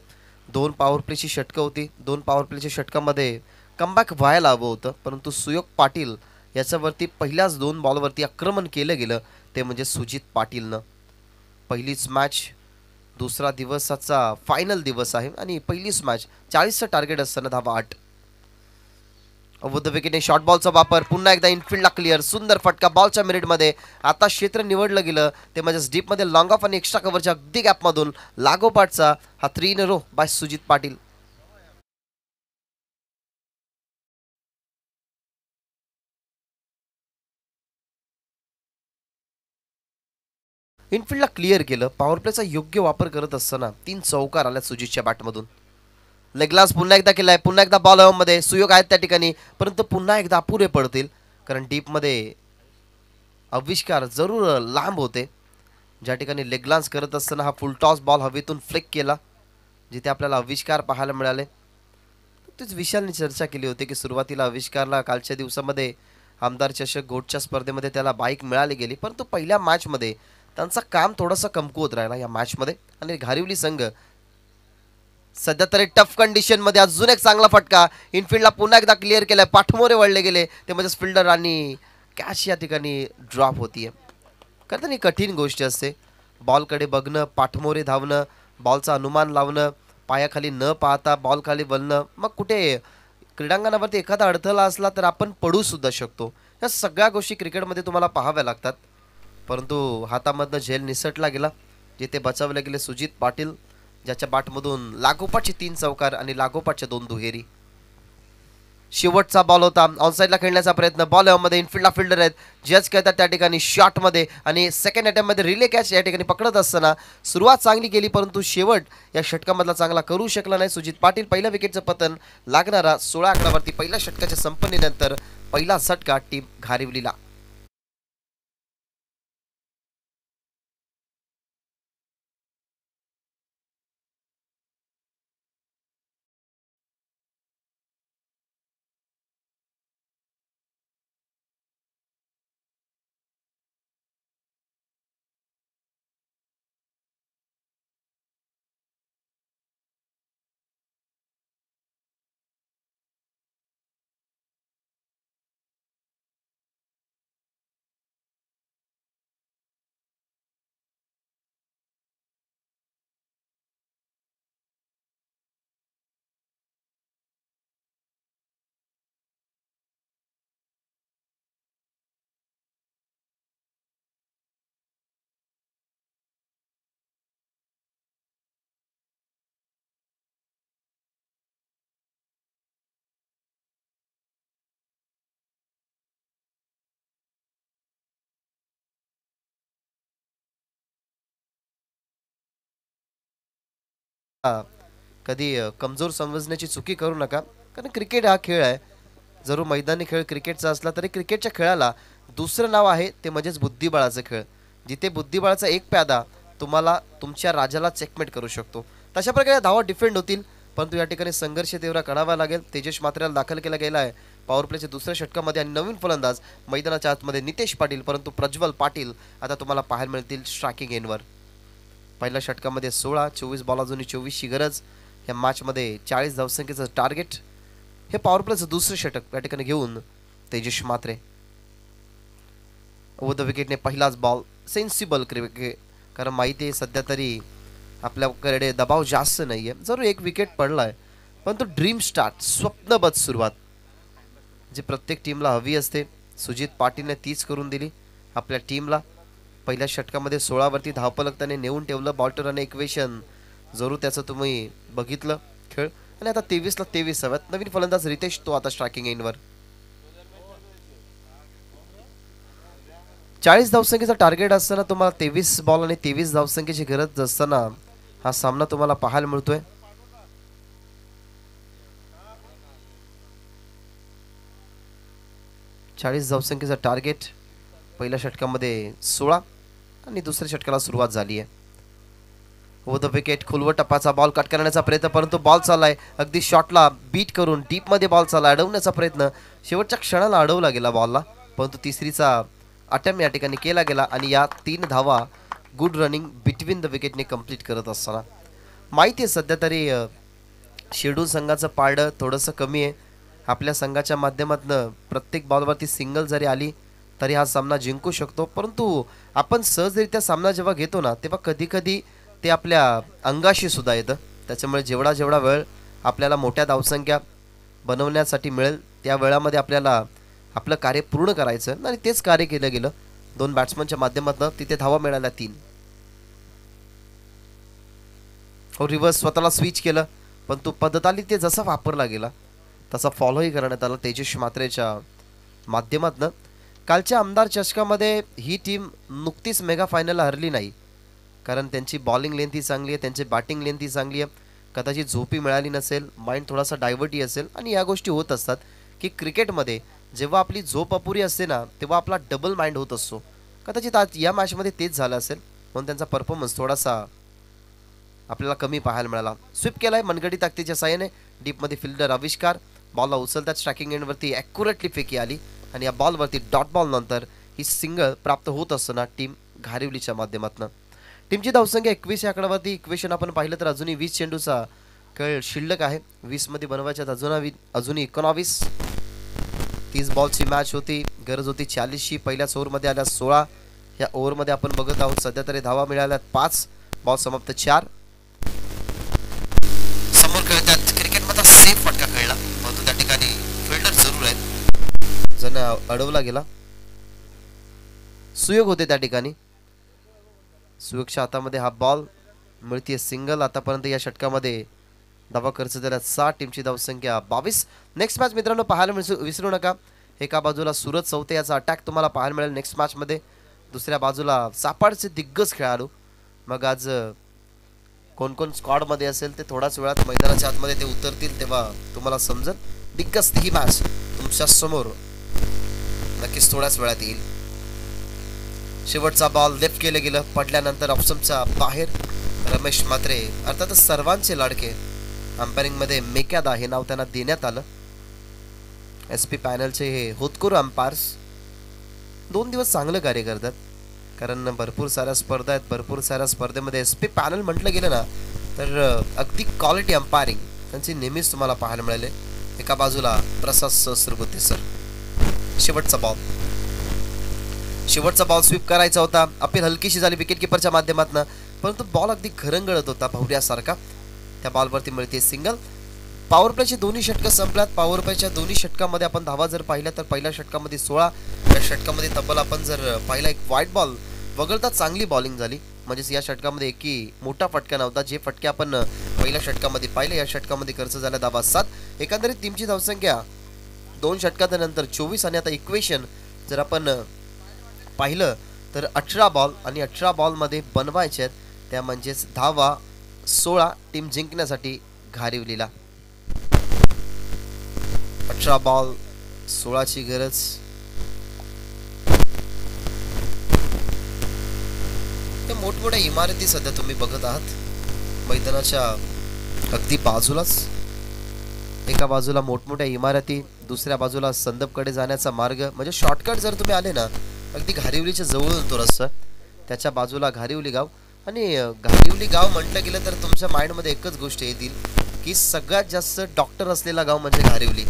2 पॉवर प्लेची षटकं होती. 2 पॉवर प्लेच्या षटकामध्ये कमबॅक व्हायला हवं होतं, परंतु सुयोग पाटील याच्यावरती पहिल्याच 2 बॉलवरती आक्रमण केलं गेलं, ते म्हणजे सुजित पाटीलनं. पहिलीच मॅच, दुसरा दिवसाचा फायनल दिवस आहे आणि पहिलीच मॅच. 40चं टार्गेट असताना धावा 8. अवध विकेटने शॉर्ट बॉलचा वापर, पुन्हा एकदा इनफिल्डला क्लिअर, सुंदर फटका बॉलच्या मिनिटमध्ये. आता क्षेत्र निवडलं गेलं ते म्हणजे डीपमध्ये लॉंग ऑफ आणि एक्स्ट्रा कव्हरच्या अगदी गॅपमधून लागोपाठचा हा 3 in a row by Sujit Patil. इनफिल्डला क्लिअर केलं. पॉवर प्लेचा योग्य वापर करत असताना 3 चौकार आल्या सुजितच्या बॅटमधून. लेगलास पुन्हा एकदा केलाय, पुन्हा एकदा बॉल मध्ये सुयोग आहेत त्या ठिकाणी, परंतु पुन्हा एकदा अपुरे पडतील, कारण डीपमध्ये आविष्कार जरूर लांब होते. ज्या ठिकाणी लेगलान्स करत असताना हा फुल टॉस बॉल हवेतून फ्लिक केला, जिथे आपल्याला आविष्कार पाहायला मिळाले. तीच विशालने चर्चा केली होती की सुरुवातीला आविष्कारला कालच्या दिवसामध्ये आमदार चषक गोटच्या स्पर्धेमध्ये त्याला बाईक मिळाली गेली, परंतु पहिल्या मॅचमध्ये त्यांचं काम थोडंसं कमकुवत राहिला या मॅचमध्ये. आणि घारिवली संघ सध्या तरी टफ कंडिशन मध्ये. अजून एक चांगला फटका, इनफिल्डला पुन्हा एकदा क्लिअर केलाय, पाठमोरे वळले गेले, ते म्हणजे फिल्डर आणि कॅच या ठिकाणी ड्रॉप होतीये. करताना कठीण गोष्ट असते, बॉलकडे बघणं, पाठमोरे धावणं, बॉलचा अनुमान लावणं, पायाखाली न पाहता बॉल खाली वळणं. मग कुठे क्रीडांगणावरती एखादा अडथळा असला तर आपण पडू सुद्धा शकतो. या सगळ्या गोष्टी क्रिकेटमध्ये तुम्हाला पाहाव्या लागतात, परंतु हातामधनं झेल निसटला गेला, जिथे बचावले गेले सुजित पाटील, ज्याच्या बॅटमधून लागोपाठचे 3 चौकार आणि लागोपाठच्या 2 दुहेरी. शेवटचा बॉल होता, ऑनसाईडला खेळण्याचा प्रयत्न, बॉल मध्ये इनफिल्डला फिल्डर आहेत, जज कहतात त्या ठिकाणी शॉटमध्ये आणि सेकंड अटेम्प्टमध्ये रिले कॅच या ठिकाणी पकडत असताना सुरुवात चांगली केली, परंतु शेवट या षटकामधला चांगला करू शकला नाही सुजित पाटील. पहिल्या विकेटचं पतन लागणारा 16 आकडावरती पहिल्या षटकाच्या संपन्नीनंतर पहिला झटका टीम घारिवलीला. कधी कमजोर समजण्याची चुकी करू नका, कारण क्रिकेट हा खेळ आहे. जरूर मैदानी खेळ क्रिकेटचा असला तरी क्रिकेटच्या खेळाला दुसरं नाव आहे, ते म्हणजेच बुद्धिबळाचा खेळ. जिथे बुद्धिबळाचा एक प्यादा तुम्हाला तुमच्या राजाला चेकमेट करू शकतो. तशा प्रकारे धावा डिफेंड होतील, परंतु या ठिकाणी संघर्ष तेवढा करावा लागेल. तेजस मात्रेला दाखल केला गेला आहे पॉवर प्लेच्या दुसऱ्या षटकामध्ये आणि नवीन फलंदाज मैदानाच्या आतमध्ये नितेश पाटील, परंतु प्रज्वल पाटील आता तुम्हाला पाहायला मिळतील स्ट्रायकिंग एंडवर. पहिल्या षटकामध्ये 16, 24 बॉल अजूनही 24ची गरज. या मॅचमध्ये 40 धावसंख्येचं टार्गेट. हे पॉवर प्लेचं दुसरं षटक या ठिकाणी घेऊन तेजस मात्रे ओव्हर द विकेटने पहिलाच बॉल. सेन्सिबल क्रिकेट, कारण माहिती आहे सध्या तरी आपल्याकडे दबाव जास्त नाही आहे. जरूर एक विकेट पडलाय, पण तो ड्रीम स्टार्ट, स्वप्नबद्ध सुरुवात जी प्रत्येक टीमला हवी असते, सुजित पाटीलने तीच करून दिली आपल्या टीमला. पहिल्या षटकामध्ये 16 वरती धावफलक त्याने नेऊन ठेवलं. बॉल्टर आणि इक्वेशन जरूर त्याचं तुम्ही बघितलं खेळ. आणि आता 23 ला 23 हव्यात. नवीन फलंदाज रितेश तो आता स्ट्रायकिंग एंडवर. 40 धावसंख्येचा टार्गेट असताना तुम्हाला 23 बॉल आणि 23 धावसंख्येची गरज असताना हा सामना तुम्हाला पाहायला मिळतोय. चाळीस धावसंख्येचा टार्गेट. पहिल्या षटकामध्ये 16 आणि दुसऱ्या षटकाला सुरुवात झाली आहे. ओव्हर द विकेट खोलवर टप्पाचा बॉल कट करण्याचा प्रयत्न, परंतु बॉल चाललाय अगदी शॉटला बीट करून डीप मध्ये बॉल चालला. अडवण्याचा प्रयत्न, शेवटच्या क्षणाला अडवला गेला बॉलला, परंतु तिसरीचा अटेम्प्ट या ठिकाणी केला गेला आणि या 3 धावा गुड रनिंग बिटवीन द विकेटने कंप्लीट करत असताना. माहिती आहे सध्या तरी शेड्यूल संघाचं पारडं थोडंसं कमी आहे. आपल्या संघाच्या माध्यमातून प्रत्येक बॉलवरती सिंगल जरी आली तरी हा सामना जिंकू शकतो, परंतु आपण सहजरित्या सामना जेव्हा घेतो ना तेव्हा कधी कधी ते आपल्या अंगाशी सुद्धा येतं. त्याच्यामुळे जेवढा वेळ आपल्याला मोठ्या धावसंख्या बनवण्यासाठी मिळेल त्या वेळामध्ये आपल्याला आपलं कार्य पूर्ण करायचं आणि तेच कार्य केलं गेलं. 2 बॅट्समनच्या माध्यमातून तिथे धावा मिळाल्या 3. रिव्हर्स स्वतःला स्विच केलं, पण तो पद्धताली ते जसा वापरला गेला तसा फॉलोही करण्यात आला तेजस मात्रेच्या माध्यमातून. कालच्या आमदार चषकामध्ये ही टीम नुकतीच मेगा फायनलला हरली नाही, कारण त्यांची बॉलिंग लेंथी चांगली आहे, त्यांची बॅटिंग लेंथी चांगली आहे. कदाचित झोपी मिळाली नसेल, माइंड थोडासा डायव्हर्टही असेल आणि या गोष्टी होत असतात की क्रिकेटमध्ये जेव्हा आपली झोप अपुरी असते ना तेव्हा आपला डबल माइंड होत असतो. कदाचित आज या मॅचमध्ये तेच झालं असेल, म्हणून त्यांचा परफॉर्मन्स थोडासा आपल्याला कमी पाहायला मिळाला. स्वीप केलाय मनगडी ताकदीच्या साहाय्याने. डीपमध्ये फिल्डर आविष्कार बॉलला उचलतात. स्ट्रायकिंग एंडवरती ॲक्युरेटली फेकी आली आणि या बॉलवरती डॉट बॉल नंतर ही सिंगल प्राप्त होत असताना टीम घारिवलीच्या माध्यमातून. टीमची धावसंख्या 21 या आकडावरती. इक्वेशन आपण पाहिलं तर अजूनही 20 चेंडूचा खेळ शिल्लक आहे. 20 मध्ये बनवायच्यात अजूनही 19. 30 बॉलची मॅच होती, गरज होती 40ची. पहिल्याच ओव्हरमध्ये आल्या 16. या ओव्हरमध्ये आपण बघत आहोत सध्या तरी धावा मिळाल्यात 5. बॉल समाप्त 4. समोर खेळतात क्रिकेटमध्ये सेफ फटका खेळला, परंतु त्या ठिकाणी फिल्डर जरूर आहेत, जण अडवला गेला. सुयोग होते त्या ठिकाणी. सुयोगच्या हातामध्ये हा बॉल मिळते सिंगल. आतापर्यंत या षटकामध्ये धावा खर्च झाल्या 6, टीमची धावसंख्या 22. नेक्स्ट मॅच मित्रांनो पाहायला विसरू नका. एका बाजूला सूरज चौथे याचा अटॅक तुम्हाला पाहायला मिळेल नेक्स्ट मॅच मध्ये, दुसऱ्या बाजूला सापाडचे दिग्गज खेळाडू. मग आज कोण कोण स्क्वॉड मध्ये असेल ते थोड्याच वेळात मैदानाच्या आतमध्ये ते उतरतील तेव्हा तुम्हाला समजेल. दिग्गज ही मॅच तुमच्या समोर नक्कीच थोड्याच वेळात येईल. शेवटचा बॉल लेफ्ट केले गेलं, पडल्यानंतर ऑप्शनच्या बाहेर. रमेश म्हात्रे अर्थातच सर्वांचे लाडके अंपायरिंग मध्ये मेक्यादा हे नाव त्यांना देण्यात आलं. SP पॅनलचे हे होतकरू अंपायर्स 2 दिवस चांगलं कार्य करतात, कारण भरपूर साऱ्या स्पर्धा आहेत. भरपूर साऱ्या स्पर्धेमध्ये SP पॅनल म्हटलं गेलं ना तर अगदी क्वालिटी अंपायरिंग त्यांची नेहमीच तुम्हाला पाहायला मिळाले. एका बाजूला प्रसाद सहस्रबुद्धे सर. शेवटचा बॉल स्वीप करायचा होता. अपील हलकीशी झाली विकेट किपरच्या माध्यमातून, परंतु बॉल अगदी घरंगळत होता भावऱ्यासारखा. त्या बॉलवरती मिळते सिंगल. पॉवर प्लेचे दोन्ही षटकं संपल्यात. पॉवर प्लेच्या दोन्ही षटकामध्ये आपण धावा जर पाहिल्या तर पहिल्या षटकामध्ये 16, या षटकामध्ये तब्बल आपण जर पाहिला एक व्हाईट बॉल वगळता चांगली बॉलिंग झाली. म्हणजेच या षटकामध्ये एकही मोठा फटका नव्हता. जे फटके आपण पहिल्या षटकामध्ये पाहिले या षटकामध्ये खर्च झाल्या धावा 7. एकंदरीत टीमची धावसंख्या 2 षटकानंतर 24. आणि आता इक्वेशन जर आपण पाहिलं तर 18 बॉल आणि 18 बॉलमध्ये बनवायचे आहेत त्या म्हणजेच धावा 16 टीम जिंकण्यासाठी घारिवलीला. 18 बॉल 16ची गरज. त्या मोठमोठ्या इमारती सध्या तुम्ही बघत आहात मैदानाच्या अगदी बाजूलाच. एका बाजूला मोठमोठ्या इमारती, दुसऱ्या बाजूला संदपकडे जाण्याचा मार्ग. म्हणजे शॉर्टकट जर तुम्ही आले ना अगदी घारिवलीच्या जवळून तो रस्ता. त्याच्या बाजूला घारिवली गाव. आणि घारिवली गाव म्हटलं गेलं तर तुमच्या माइंडमध्ये एकच गोष्ट येतील की सगळ्यात जास्त डॉक्टर असलेला गाव म्हणजे घारिवली,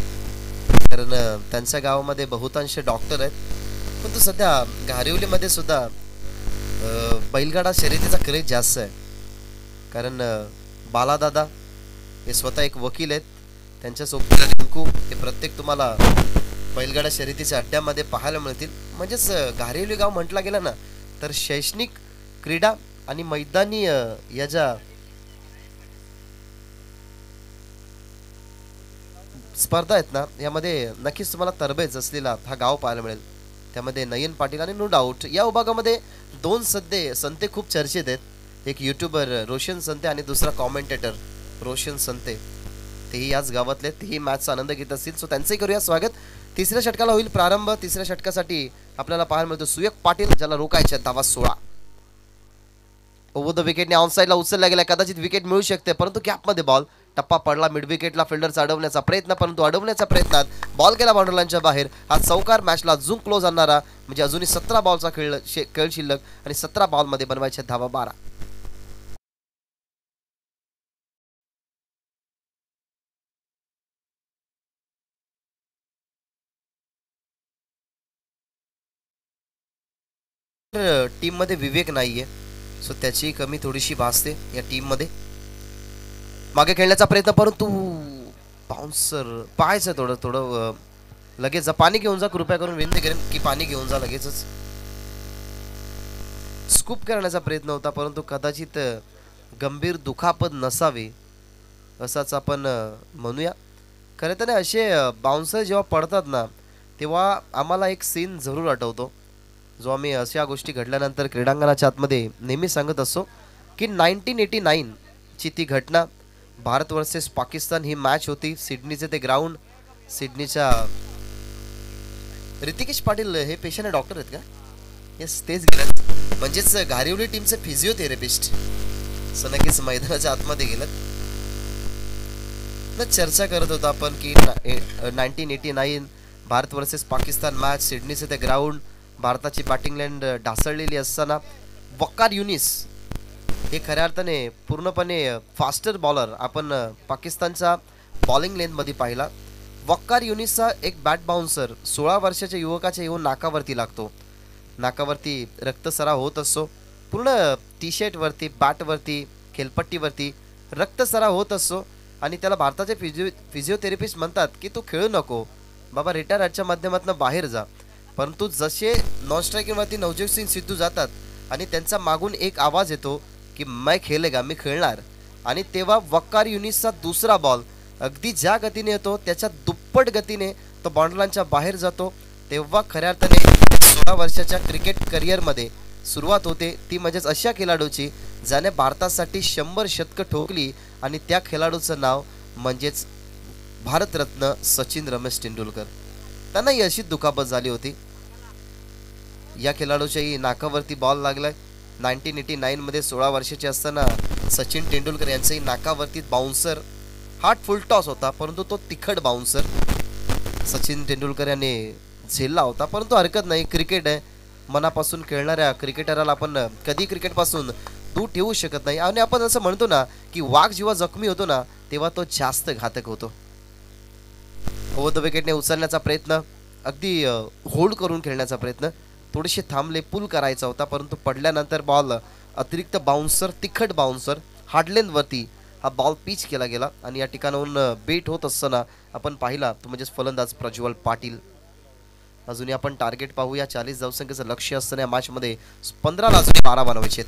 कारण त्यांच्या गावामध्ये बहुतांश डॉक्टर आहेत. पण तो सध्या घारिवलीमध्ये सुद्धा बैलगाडा शर्यतीचा क्रेज जास्त आहे, कारण बालादादा हे स्वतः एक वकील आहेत. त्यांच्या सोबत रिंकू हे प्रत्येक तुम्हाला बैलगाडा शर्यतीच्या अड्ड्यामध्ये पाहायला मिळतील. म्हणजेच घारिवली गाव म्हटला गेला ना तर शैक्षणिक, क्रीडा आणि मैदानी या ज्या स्पर्धा आहेत ना यामध्ये नक्कीच तुम्हाला तरबेज असलेला हा गाव पाहायला मिळेल. त्यामध्ये नयन पाटील आणि नो डाऊट या विभागामध्ये 2 संते खूप चर्चेत आहेत. एक युट्यूबर रोशन संते आणि दुसरा कॉमेंटेटर रोशन संते. तेही याच गावातले, तेही मॅचचा आनंद घेत असतील. सो त्यांचंही करूया स्वागत. तिसऱ्या षटकाला होईल प्रारंभ. तिसऱ्या षटकासाठी आपल्याला पाहायला मिळतो सुयक पाटील ज्याला रोखायचे धावा 16. ओव्हर द विकेटने ऑन साईडला उचलला गेला. कदाचित विकेट मिळू शकते, परंतु गॅपमध्ये बॉल. टप्पा पडला मिड विकेटला. फिल्डरचा अडवण्याचा प्रयत्न, परंतु अडवण्याच्या प्रयत्नात बॉल गेला बाउंड्री लाईनच्या बाहेर. हा चौकार मॅचला अजून क्लोज आणणारा, म्हणजे अजूनही 17 बॉलचा खेळ शिल्लक आणि 17 बॉलमध्ये बनवायच्या धावा 12. टीम मध्ये विवेक नाहीये, सो त्याची कमी थोडीशी भासते या टीम मध्ये. मागे खेळण्याचा प्रयत्न, परंतु बाउन्सर पाहायचं थोडं लगेच जा. पाणी घेऊन जा, कृपया करून विनंती करेन की पाणी घेऊन जा लगेचच. स्कूप करण्याचा प्रयत्न होता, परंतु कदाचित गंभीर दुखापत नसावी असाच आपण म्हणूया. खरं तर असे बाउन्सर जेव्हा पडतात ना तेव्हा आम्हाला एक सीन जरूर आठवतो, जो आम्ही अशा गोष्टी घडल्यानंतर क्रीडांगणाच्या आतमध्ये नेहमी सांगत असतो की 1989 ची ती घटना. भारत वर्सेस पाकिस्तान ही मॅच होती. सिडनीचे ते ग्राउंड. सिडनीच्या ऋतिकेश पाटील हे पेशाने डॉक्टर आहेत का? येस, तेच गेलेत. म्हणजेच घारिवली टीमचे फिजिओथेरपिस्ट नक्कीच मैदानाच्या आतमध्ये गेलेत. चर्चा करत होतो आपण की 1989 भारत वर्सेस पाकिस्तान मॅच. सिडनीचे ते ग्राउंड. भारताची बॅटिंग लाईन ढासळलेली असताना वक्कार युनिस हे खऱ्या अर्थाने पूर्णपणे फास्टर बॉलर आपण पाकिस्तानच्या बॉलिंग लेनमध्ये पाहिला. वक्कार युनिसचा एक बॅट बाउन्सर 16 वर्षाच्या युवकाच्या येऊन नाकावरती लागतो. नाकावरती रक्तसराव होत असतो. पूर्ण टी शर्टवरती, बॅटवरती, खेळपट्टीवरती रक्तसराव होत असतो. आणि त्याला भारताचे फिजिओथेरपिस्ट म्हणतात की तू खेळू नको बाबा, रिटायरच्या माध्यमातून बाहेर जा. परंतु जसे नॉन स्ट्रायकिंगवरती नवजोत सिंग सिद्धू जातात आणि त्यांचा मागून एक आवाज येतो की मैं खेळेगा, मी खेळणार. आणि तेव्हा वकार युनिसचा दुसरा बॉल अगदी ज्या गतीने येतो त्याच्या दुप्पट गतीने तो बाउंड्रीलाईनच्या बाहेर जातो. तेव्हा खऱ्या अर्थाने 16 वर्षाच्या क्रिकेट करिअरमध्ये सुरुवात होते, ती म्हणजेच अशा खेळाडूची ज्याने भारतासाठी 100 शतकं ठोकली आणि त्या खेळाडूचं नाव म्हणजेच भारतरत्न सचिन रमेश तेंडुलकर. त्यांनाही अशी दुखापत झाली होती. या खेळाडूच्याही नाकावरती बॉल लागलाय. 1989 मध्ये 16 वर्षाचे असताना सचिन तेंडुलकर यांचंही नाकावरती बाउन्सर, हार्ट फुल टॉस होता परंतु तो तिखट बाउन्सर सचिन तेंडुलकर यांनी झेलला होता. परंतु हरकत नाही, क्रिकेट आहे. मनापासून खेळणाऱ्या क्रिकेटरला आपण कधी क्रिकेटपासून दूर ठेवू शकत नाही. आणि आपण असं म्हणतो ना की वाघ जेव्हा जखमी होतो ना तेव्हा तो जास्त घातक होतो. ओव्हर द विकेटने उचलण्याचा प्रयत्न, अगदी होल्ड करून खेळण्याचा प्रयत्न, थोडेसे थांबले, पुल करायचा होता परंतु पडल्यानंतर बॉल अतिरिक्त बाउन्सर, तिखट बाउन्सर हार्डलेंथवरती हा बॉल पिच केला गेला आणि या ठिकाणाहून बेट होत असताना आपण पाहिला तो म्हणजेच फलंदाज प्रज्वल पाटील. अजूनही आपण टार्गेट पाहूया. 40 धावसंख्येचं लक्ष्य असताना या मॅचमध्ये 15 ला अजून 12 बनवायचे.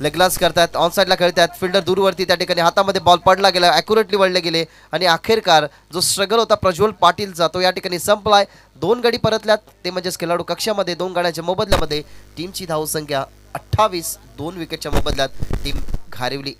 लेग ग्लान्स करतात, ऑन साईडला खेळतात, फिल्डर दूरवरती त्या ठिकाणी हातामध्ये बॉल पडला गेला, ॲक्युरेटली वळले गेले आणि अखेरकार जो स्ट्रगल होता प्रज्वल पाटीलचा तो या ठिकाणी संपलाय. 2 गडी परतल्यात, ते म्हणजेच खेळाडू कक्षामध्ये 2 गाड्यांच्या मोबदल्यामध्ये टीमची धावसंख्या 28, 2 विकेटच्या मोबदल्यात टीम घारिवली.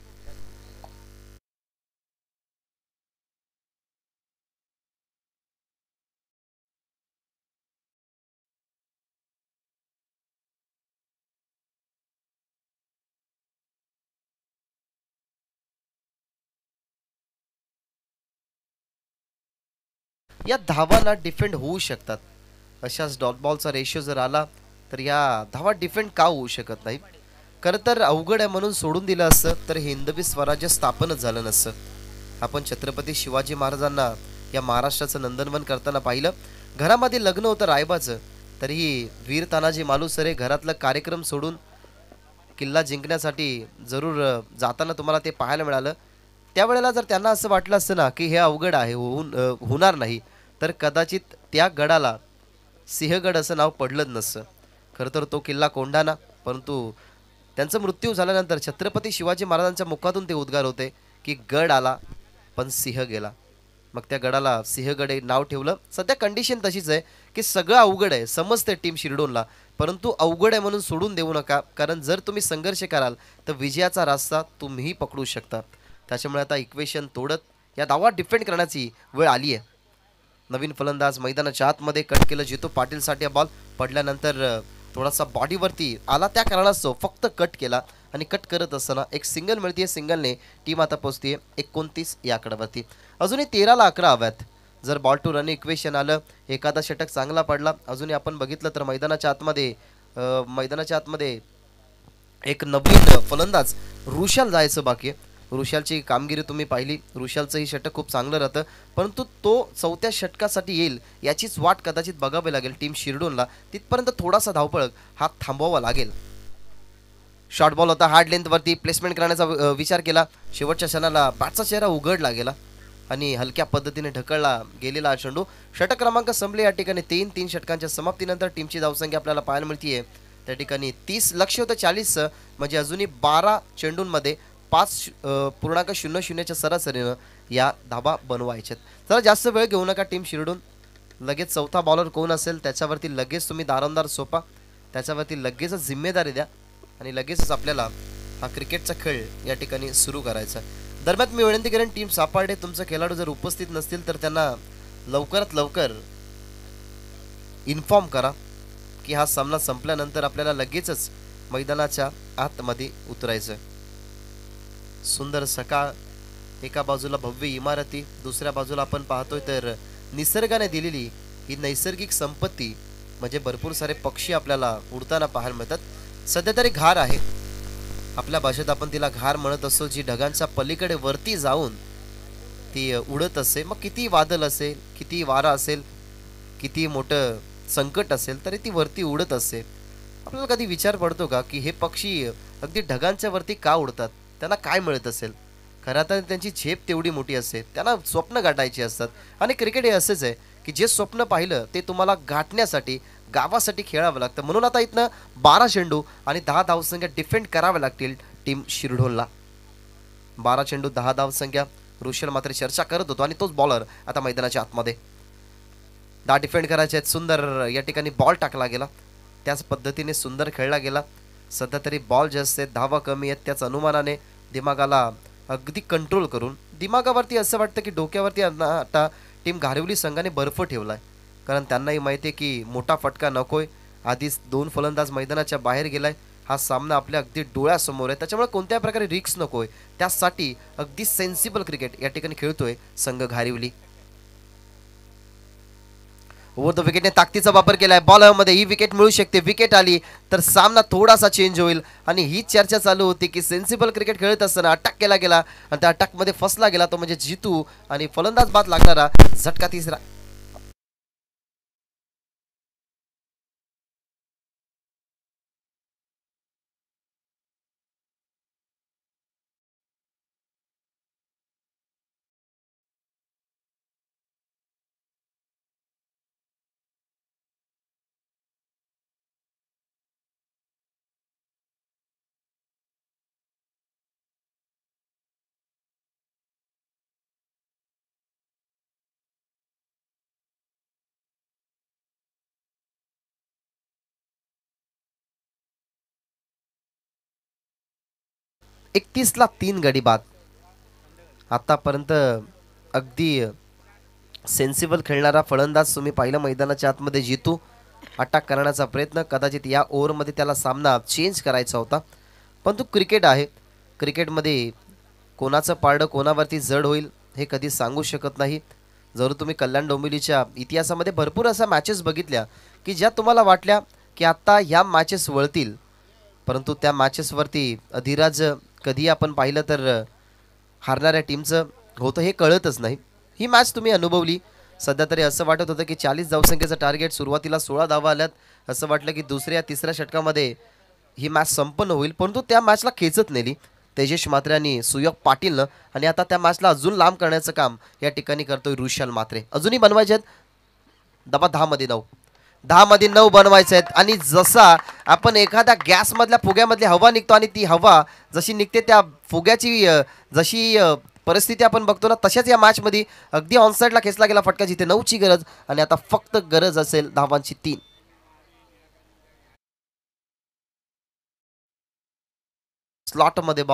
या धावांना डिफेंड होऊ शकतात. अशाच डॉट बॉलचा रेशिओ जर आला तर या धावा डिफेंड का होऊ शकत नाही. खरं तर अवघड आहे म्हणून सोडून दिलं असतं तर हिंदवी स्वराज्य स्थापनच झालं नसतं. आपण छत्रपती शिवाजी महाराजांना या महाराष्ट्राचं नंदनवन करताना पाहिलं. घरामध्ये लग्न होतं रायबाचं, तरीही वीर तानाजी मालुसरे घरातलं कार्यक्रम सोडून किल्ला जिंकण्यासाठी जरूर जाताना तुम्हाला ते पाहायला मिळालं. त्यावेळेला जर त्यांना असं वाटलं असतं ना की हे अवघड आहे, होणार नाही, तर कदाचित त्या गडाला सिंहगड असं नाव पडलंच नसतं. खरं तर तो किल्ला कोंढाणा, परंतु त्यांचा मृत्यू झाल्यानंतर छत्रपती शिवाजी महाराजांच्या मुखातून ते उद्गार होते की गड आला पण सिंह गेला. मग त्या गडाला सिंहगड हे नाव ठेवलं. सध्या कंडिशन तशीच आहे की सगळं अवघड आहे, समजते टीम शिरडोनला, परंतु अवघड आहे म्हणून सोडून देऊ नका. कारण जर तुम्ही संघर्ष कराल तर विजयाचा रस्ता तुम्हीही पकडू शकता. त्याच्यामुळे आता इक्वेशन तोडत या धावा डिफेंड करण्याची वेळ आली आहे. नवीन फलंदाज मैदानाच्या आतमध्ये कट केलं. जितू पाटीलसाठी हा बॉल पडल्यानंतर थोडासा बॉडीवरती आला, त्या कारणास्तव फक्त कट केला आणि कट करत असताना एक सिंगल मिळते. सिंगलने टीम आता पोहोचते 29 या आकड्यावरती. अजूनही 13 ला 11 हव्यात. जर बॉल टू रन इक्वेशन आलं, एखादा षटक चांगला पडला. अजूनही आपण बघितलं तर मैदानाच्या आतमध्ये एक नवीन फलंदाज रुशाल जायचं बाकी आहे. रुशालची कामगिरी तुम्ही पाहिली. रुशालचंही षटक खूप चांगलं राहतं, परंतु तो 4थ्या षटकासाठी येईल याचीच वाट कदाचित बघावी लागेल टीम शिरडोनला. तिथपर्यंत थोडासा धावपळ हा थांबवावा लागेल. शॉर्ट बॉल होता, हार्ड लेंथवरती प्लेसमेंट करण्याचा विचार केला. शेवटच्या क्षणाला बॅटचा चेहरा उघडला गेला आणि हलक्या पद्धतीने ढकलला गेलेला चेंडू. षटक क्रमांक संपले या ठिकाणी. 3 षटकांच्या समाप्तीनंतर टीमची धावसंख्या आपल्याला पाहायला मिळते त्या ठिकाणी 30. लक्ष्य होतं 40, म्हणजे अजूनही 12 चेंडूंमध्ये 5.00च्या सरासरीनं या धाबा बनवायच्यात. जरा जास्त वेळ घेऊ नका टीम शिरडून. लगेच 4था बॉलर कोण असेल त्याच्यावरती लगेच तुम्ही दारोमदार सोपा, त्याच्यावरती लगेचच जिम्मेदारी द्या आणि लगेचच आपल्याला हा क्रिकेटचा खेळ या ठिकाणी सुरू करायचा. दरम्यान मी विनंती करेन टीम सापार्डे तुमचे खेळाडू जर उपस्थित नसतील तर त्यांना लवकरात लवकर इन्फॉर्म करा की हा सामना संपल्यानंतर आपल्याला लगेचच मैदानाच्या आतमध्ये उतरायचं. सुंदर सकाळ, एका बाजूला भव्य इमारती, दुसऱ्या बाजूला आपण पाहतोय तर निसर्गाने दिलेली ही नैसर्गिक संपत्ती म्हणजे भरपूर सारे पक्षी आपल्याला उडताना पाहायला मिळतात. सध्या तरी घार आहे, आपल्या भाषेत आपण तिला घार म्हणत असतो, जी ढगांच्या पलीकडे वरती जाऊन ती उडत असते. मग किती वादळ असेल, किती वारा असेल, किती मोठं संकट असेल तरी ती वरती उडत असते. आपल्याला कधी विचार पडतो का की हे पक्षी अगदी ढगांच्या वरती का उडतात, त्यांना काय मिळत असेल? खरं तर त्यांची झेप तेवढी मोठी असते, त्यांना स्वप्न गाठायची असतात. आणि क्रिकेट हे असेच आहे की जे स्वप्न पाहिलं ते तुम्हाला गाठण्यासाठी गावासाठी खेळावं लागतं. म्हणून आता इथनं 12 चेंडू आणि 10 धावसंख्या डिफेंड कराव्या लागतील टीम शिरडोनला. 12 चेंडू 10 धावसंख्या. रुशल मात्र चर्चा करत होतो आणि तोच बॉलर आता मैदानाच्या आतमध्ये. 10 डिफेंड करायचे आहेत. सुंदर या ठिकाणी बॉल टाकला गेला. त्याच पद्धतीने सुंदर खेळला गेला. सध्या तरी बॉल जास्त आहेत, धावा कमी आहेत. त्याच अनुमानाने दिमागाला अगदी कंट्रोल करून दिमागावरती असं वाटतं की डोक्यावरती आता टीम घारिवली संघाने बर्फ ठेवलाय. कारण त्यांनाही माहिती आहे की मोठा फटका नकोय. आधीच 2 फलंदाज मैदानाच्या बाहेर गेलाय. हा सामना आपल्या अगदी डोळ्यासमोर आहे, त्याच्यामुळे कोणत्या प्रकारे रिक्स नकोय. त्यासाठी अगदी सेन्सिबल क्रिकेट या ठिकाणी खेळतोय संघ घारिवली. ओव्हर द विकेटने ताकदीचा वापर केलाय. बॉलमध्ये ही विकेट मिळू शकते. विकेट आली तर सामना थोडासा चेंज होईल. आणि ही चर्चा चालू होती की सेन्सिबल क्रिकेट खेळत असताना अटॅक केला गेला आणि त्या अटॅकमध्ये फसला गेला तो म्हणजे जितू आणि फलंदाज बाद लागणारा झटका तिसरा. ला 3 गडी बाद. आतापर्यंत अगदी सेन्सिबल खेळणारा फलंदाज तुम्ही पाहिलं मैदानाच्या आतमध्ये जितू. अटॅक करण्याचा प्रयत्न, कदाचित या ओव्हरमध्ये त्याला सामना चेंज करायचा होता. पण तो क्रिकेट आहे. क्रिकेटमध्ये कोणाचं पारडं कोणावरती जड होईल हे कधी सांगू शकत नाही. जर तुम्ही कल्याण डोंबिवलीच्या इतिहासामध्ये भरपूर अशा मॅचेस बघितल्या की ज्या तुम्हाला वाटल्या की आता ह्या मॅचेस वळतील, परंतु त्या मॅचेसवरती अधिराज कधी आपण पाहिलं तर हारणाऱ्या टीमचं होतं हे कळतच नाही. ही मॅच तुम्ही अनुभवली. सध्या तरी असं वाटत होतं की 40 धावसंख्येचं टार्गेट, सुरुवातीला 16 धावा आल्यात. असं वाटलं की दुसऱ्या तिसऱ्या षटकामध्ये ही मॅच संपन्न होईल, परंतु त्या मॅचला खेचत नेली तेजेश म्हात्रे आणि सुयोग पाटीलनं. आणि आता त्या मॅचला अजून लांब करण्याचं काम या ठिकाणी करतोय रुशाल म्हात्रे. अजूनही बनवायचे आहेत दबा 10 मध्ये 9, 10 मध्ये 9 बनवायचे आहेत. आणि जसा आपण एखाद्या गॅसमधल्या फुग्यामधली हवा निघतो आणि ती हवा जशी निघते त्या फुग्याची जशी परिस्थिती आपण बघतो ना, तशाच या मॅचमध्ये अगदी ऑनसाईडला खेचला गेला फटका जिथे 9ची गरज आणि आता फक्त गरज असेल धावांची 3. स्लॉटमध्ये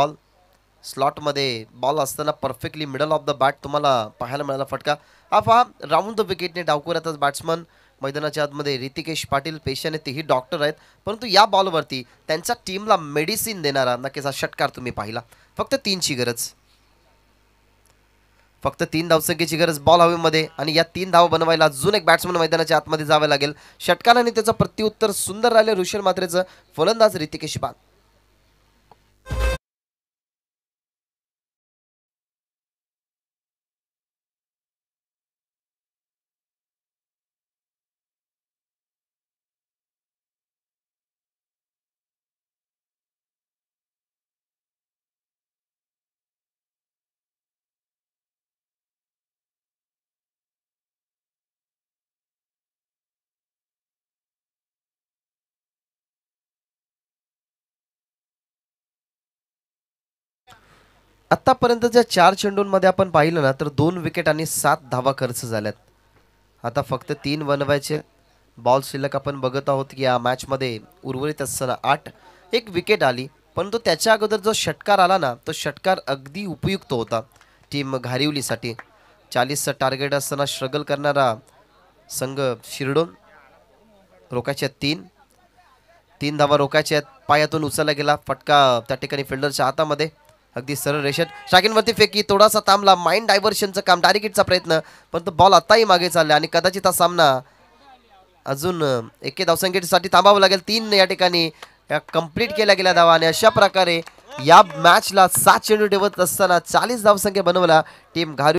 बॉल असताना perfectly middle of the bat तुम्हाला पाहायला मिळाला फटका. हा पहा राऊंड द विकेटने डावकुऱ्यातच बॅट्समन मैदानाच्या आतमध्ये ऋतिकेश पाटील पेशाने तेही डॉक्टर आहेत, परंतु या बॉलवरती त्यांच्या टीमला मेडिसिन देणारा नक्कीच हा षटकार तुम्ही पाहिला. फक्त 3ची गरज, फक्त 3 धावसंख्येची गरज बॉल हवेमध्ये. आणि या 3 धावा बनवायला अजून एक बॅट्समन मैदानाच्या आतमध्ये जावे लागेल. षटकाराने त्याचं प्रत्युत्तर सुंदर राहिले रुशल म्हात्रेचं. फलंदाज ऋतिकेश पाटील. आतापर्यंतच्या 4 चेंडूंमध्ये आपण पाहिलं ना तर 2 विकेट आणि 7 धावा खर्च झाल्यात. आता फक्त 3 बनवायचे. बॉल शिल्लक आपण बघत आहोत की या मॅचमध्ये उर्वरित असताना 8, 1 विकेट आली, परंतु त्याच्या अगोदर जो षटकार आला ना तो षटकार अगदी उपयुक्त होता टीम घारिवलीसाठी. 40चं टार्गेट असताना स्ट्रगल करणारा संघ शिरडोन. रोकायच्या 3 धावा रोकायच्या आहेत. पायातून उचलला गेला फटका त्या ठिकाणी फिल्डरच्या हातामध्ये. अगदी सरळ रेषेत शाकिनवरती फेकी, थोडासा थांबला, माइंड डायव्हर्शनचं काम, डायरेक्ट हिटचा प्रयत्न, पण तो बॉल आताही मागे चालला आणि कदाचित हा सामना अजून 1 धावसंख्येसाठी थांबावं लागेल. 3 या ठिकाणी कंप्लीट केल्या गेल्या धावा आणि अशा प्रकारे या मॅचला 7 चेंडू ठेवत असताना 40 धावसंख्या बनवला टीम घारिवली.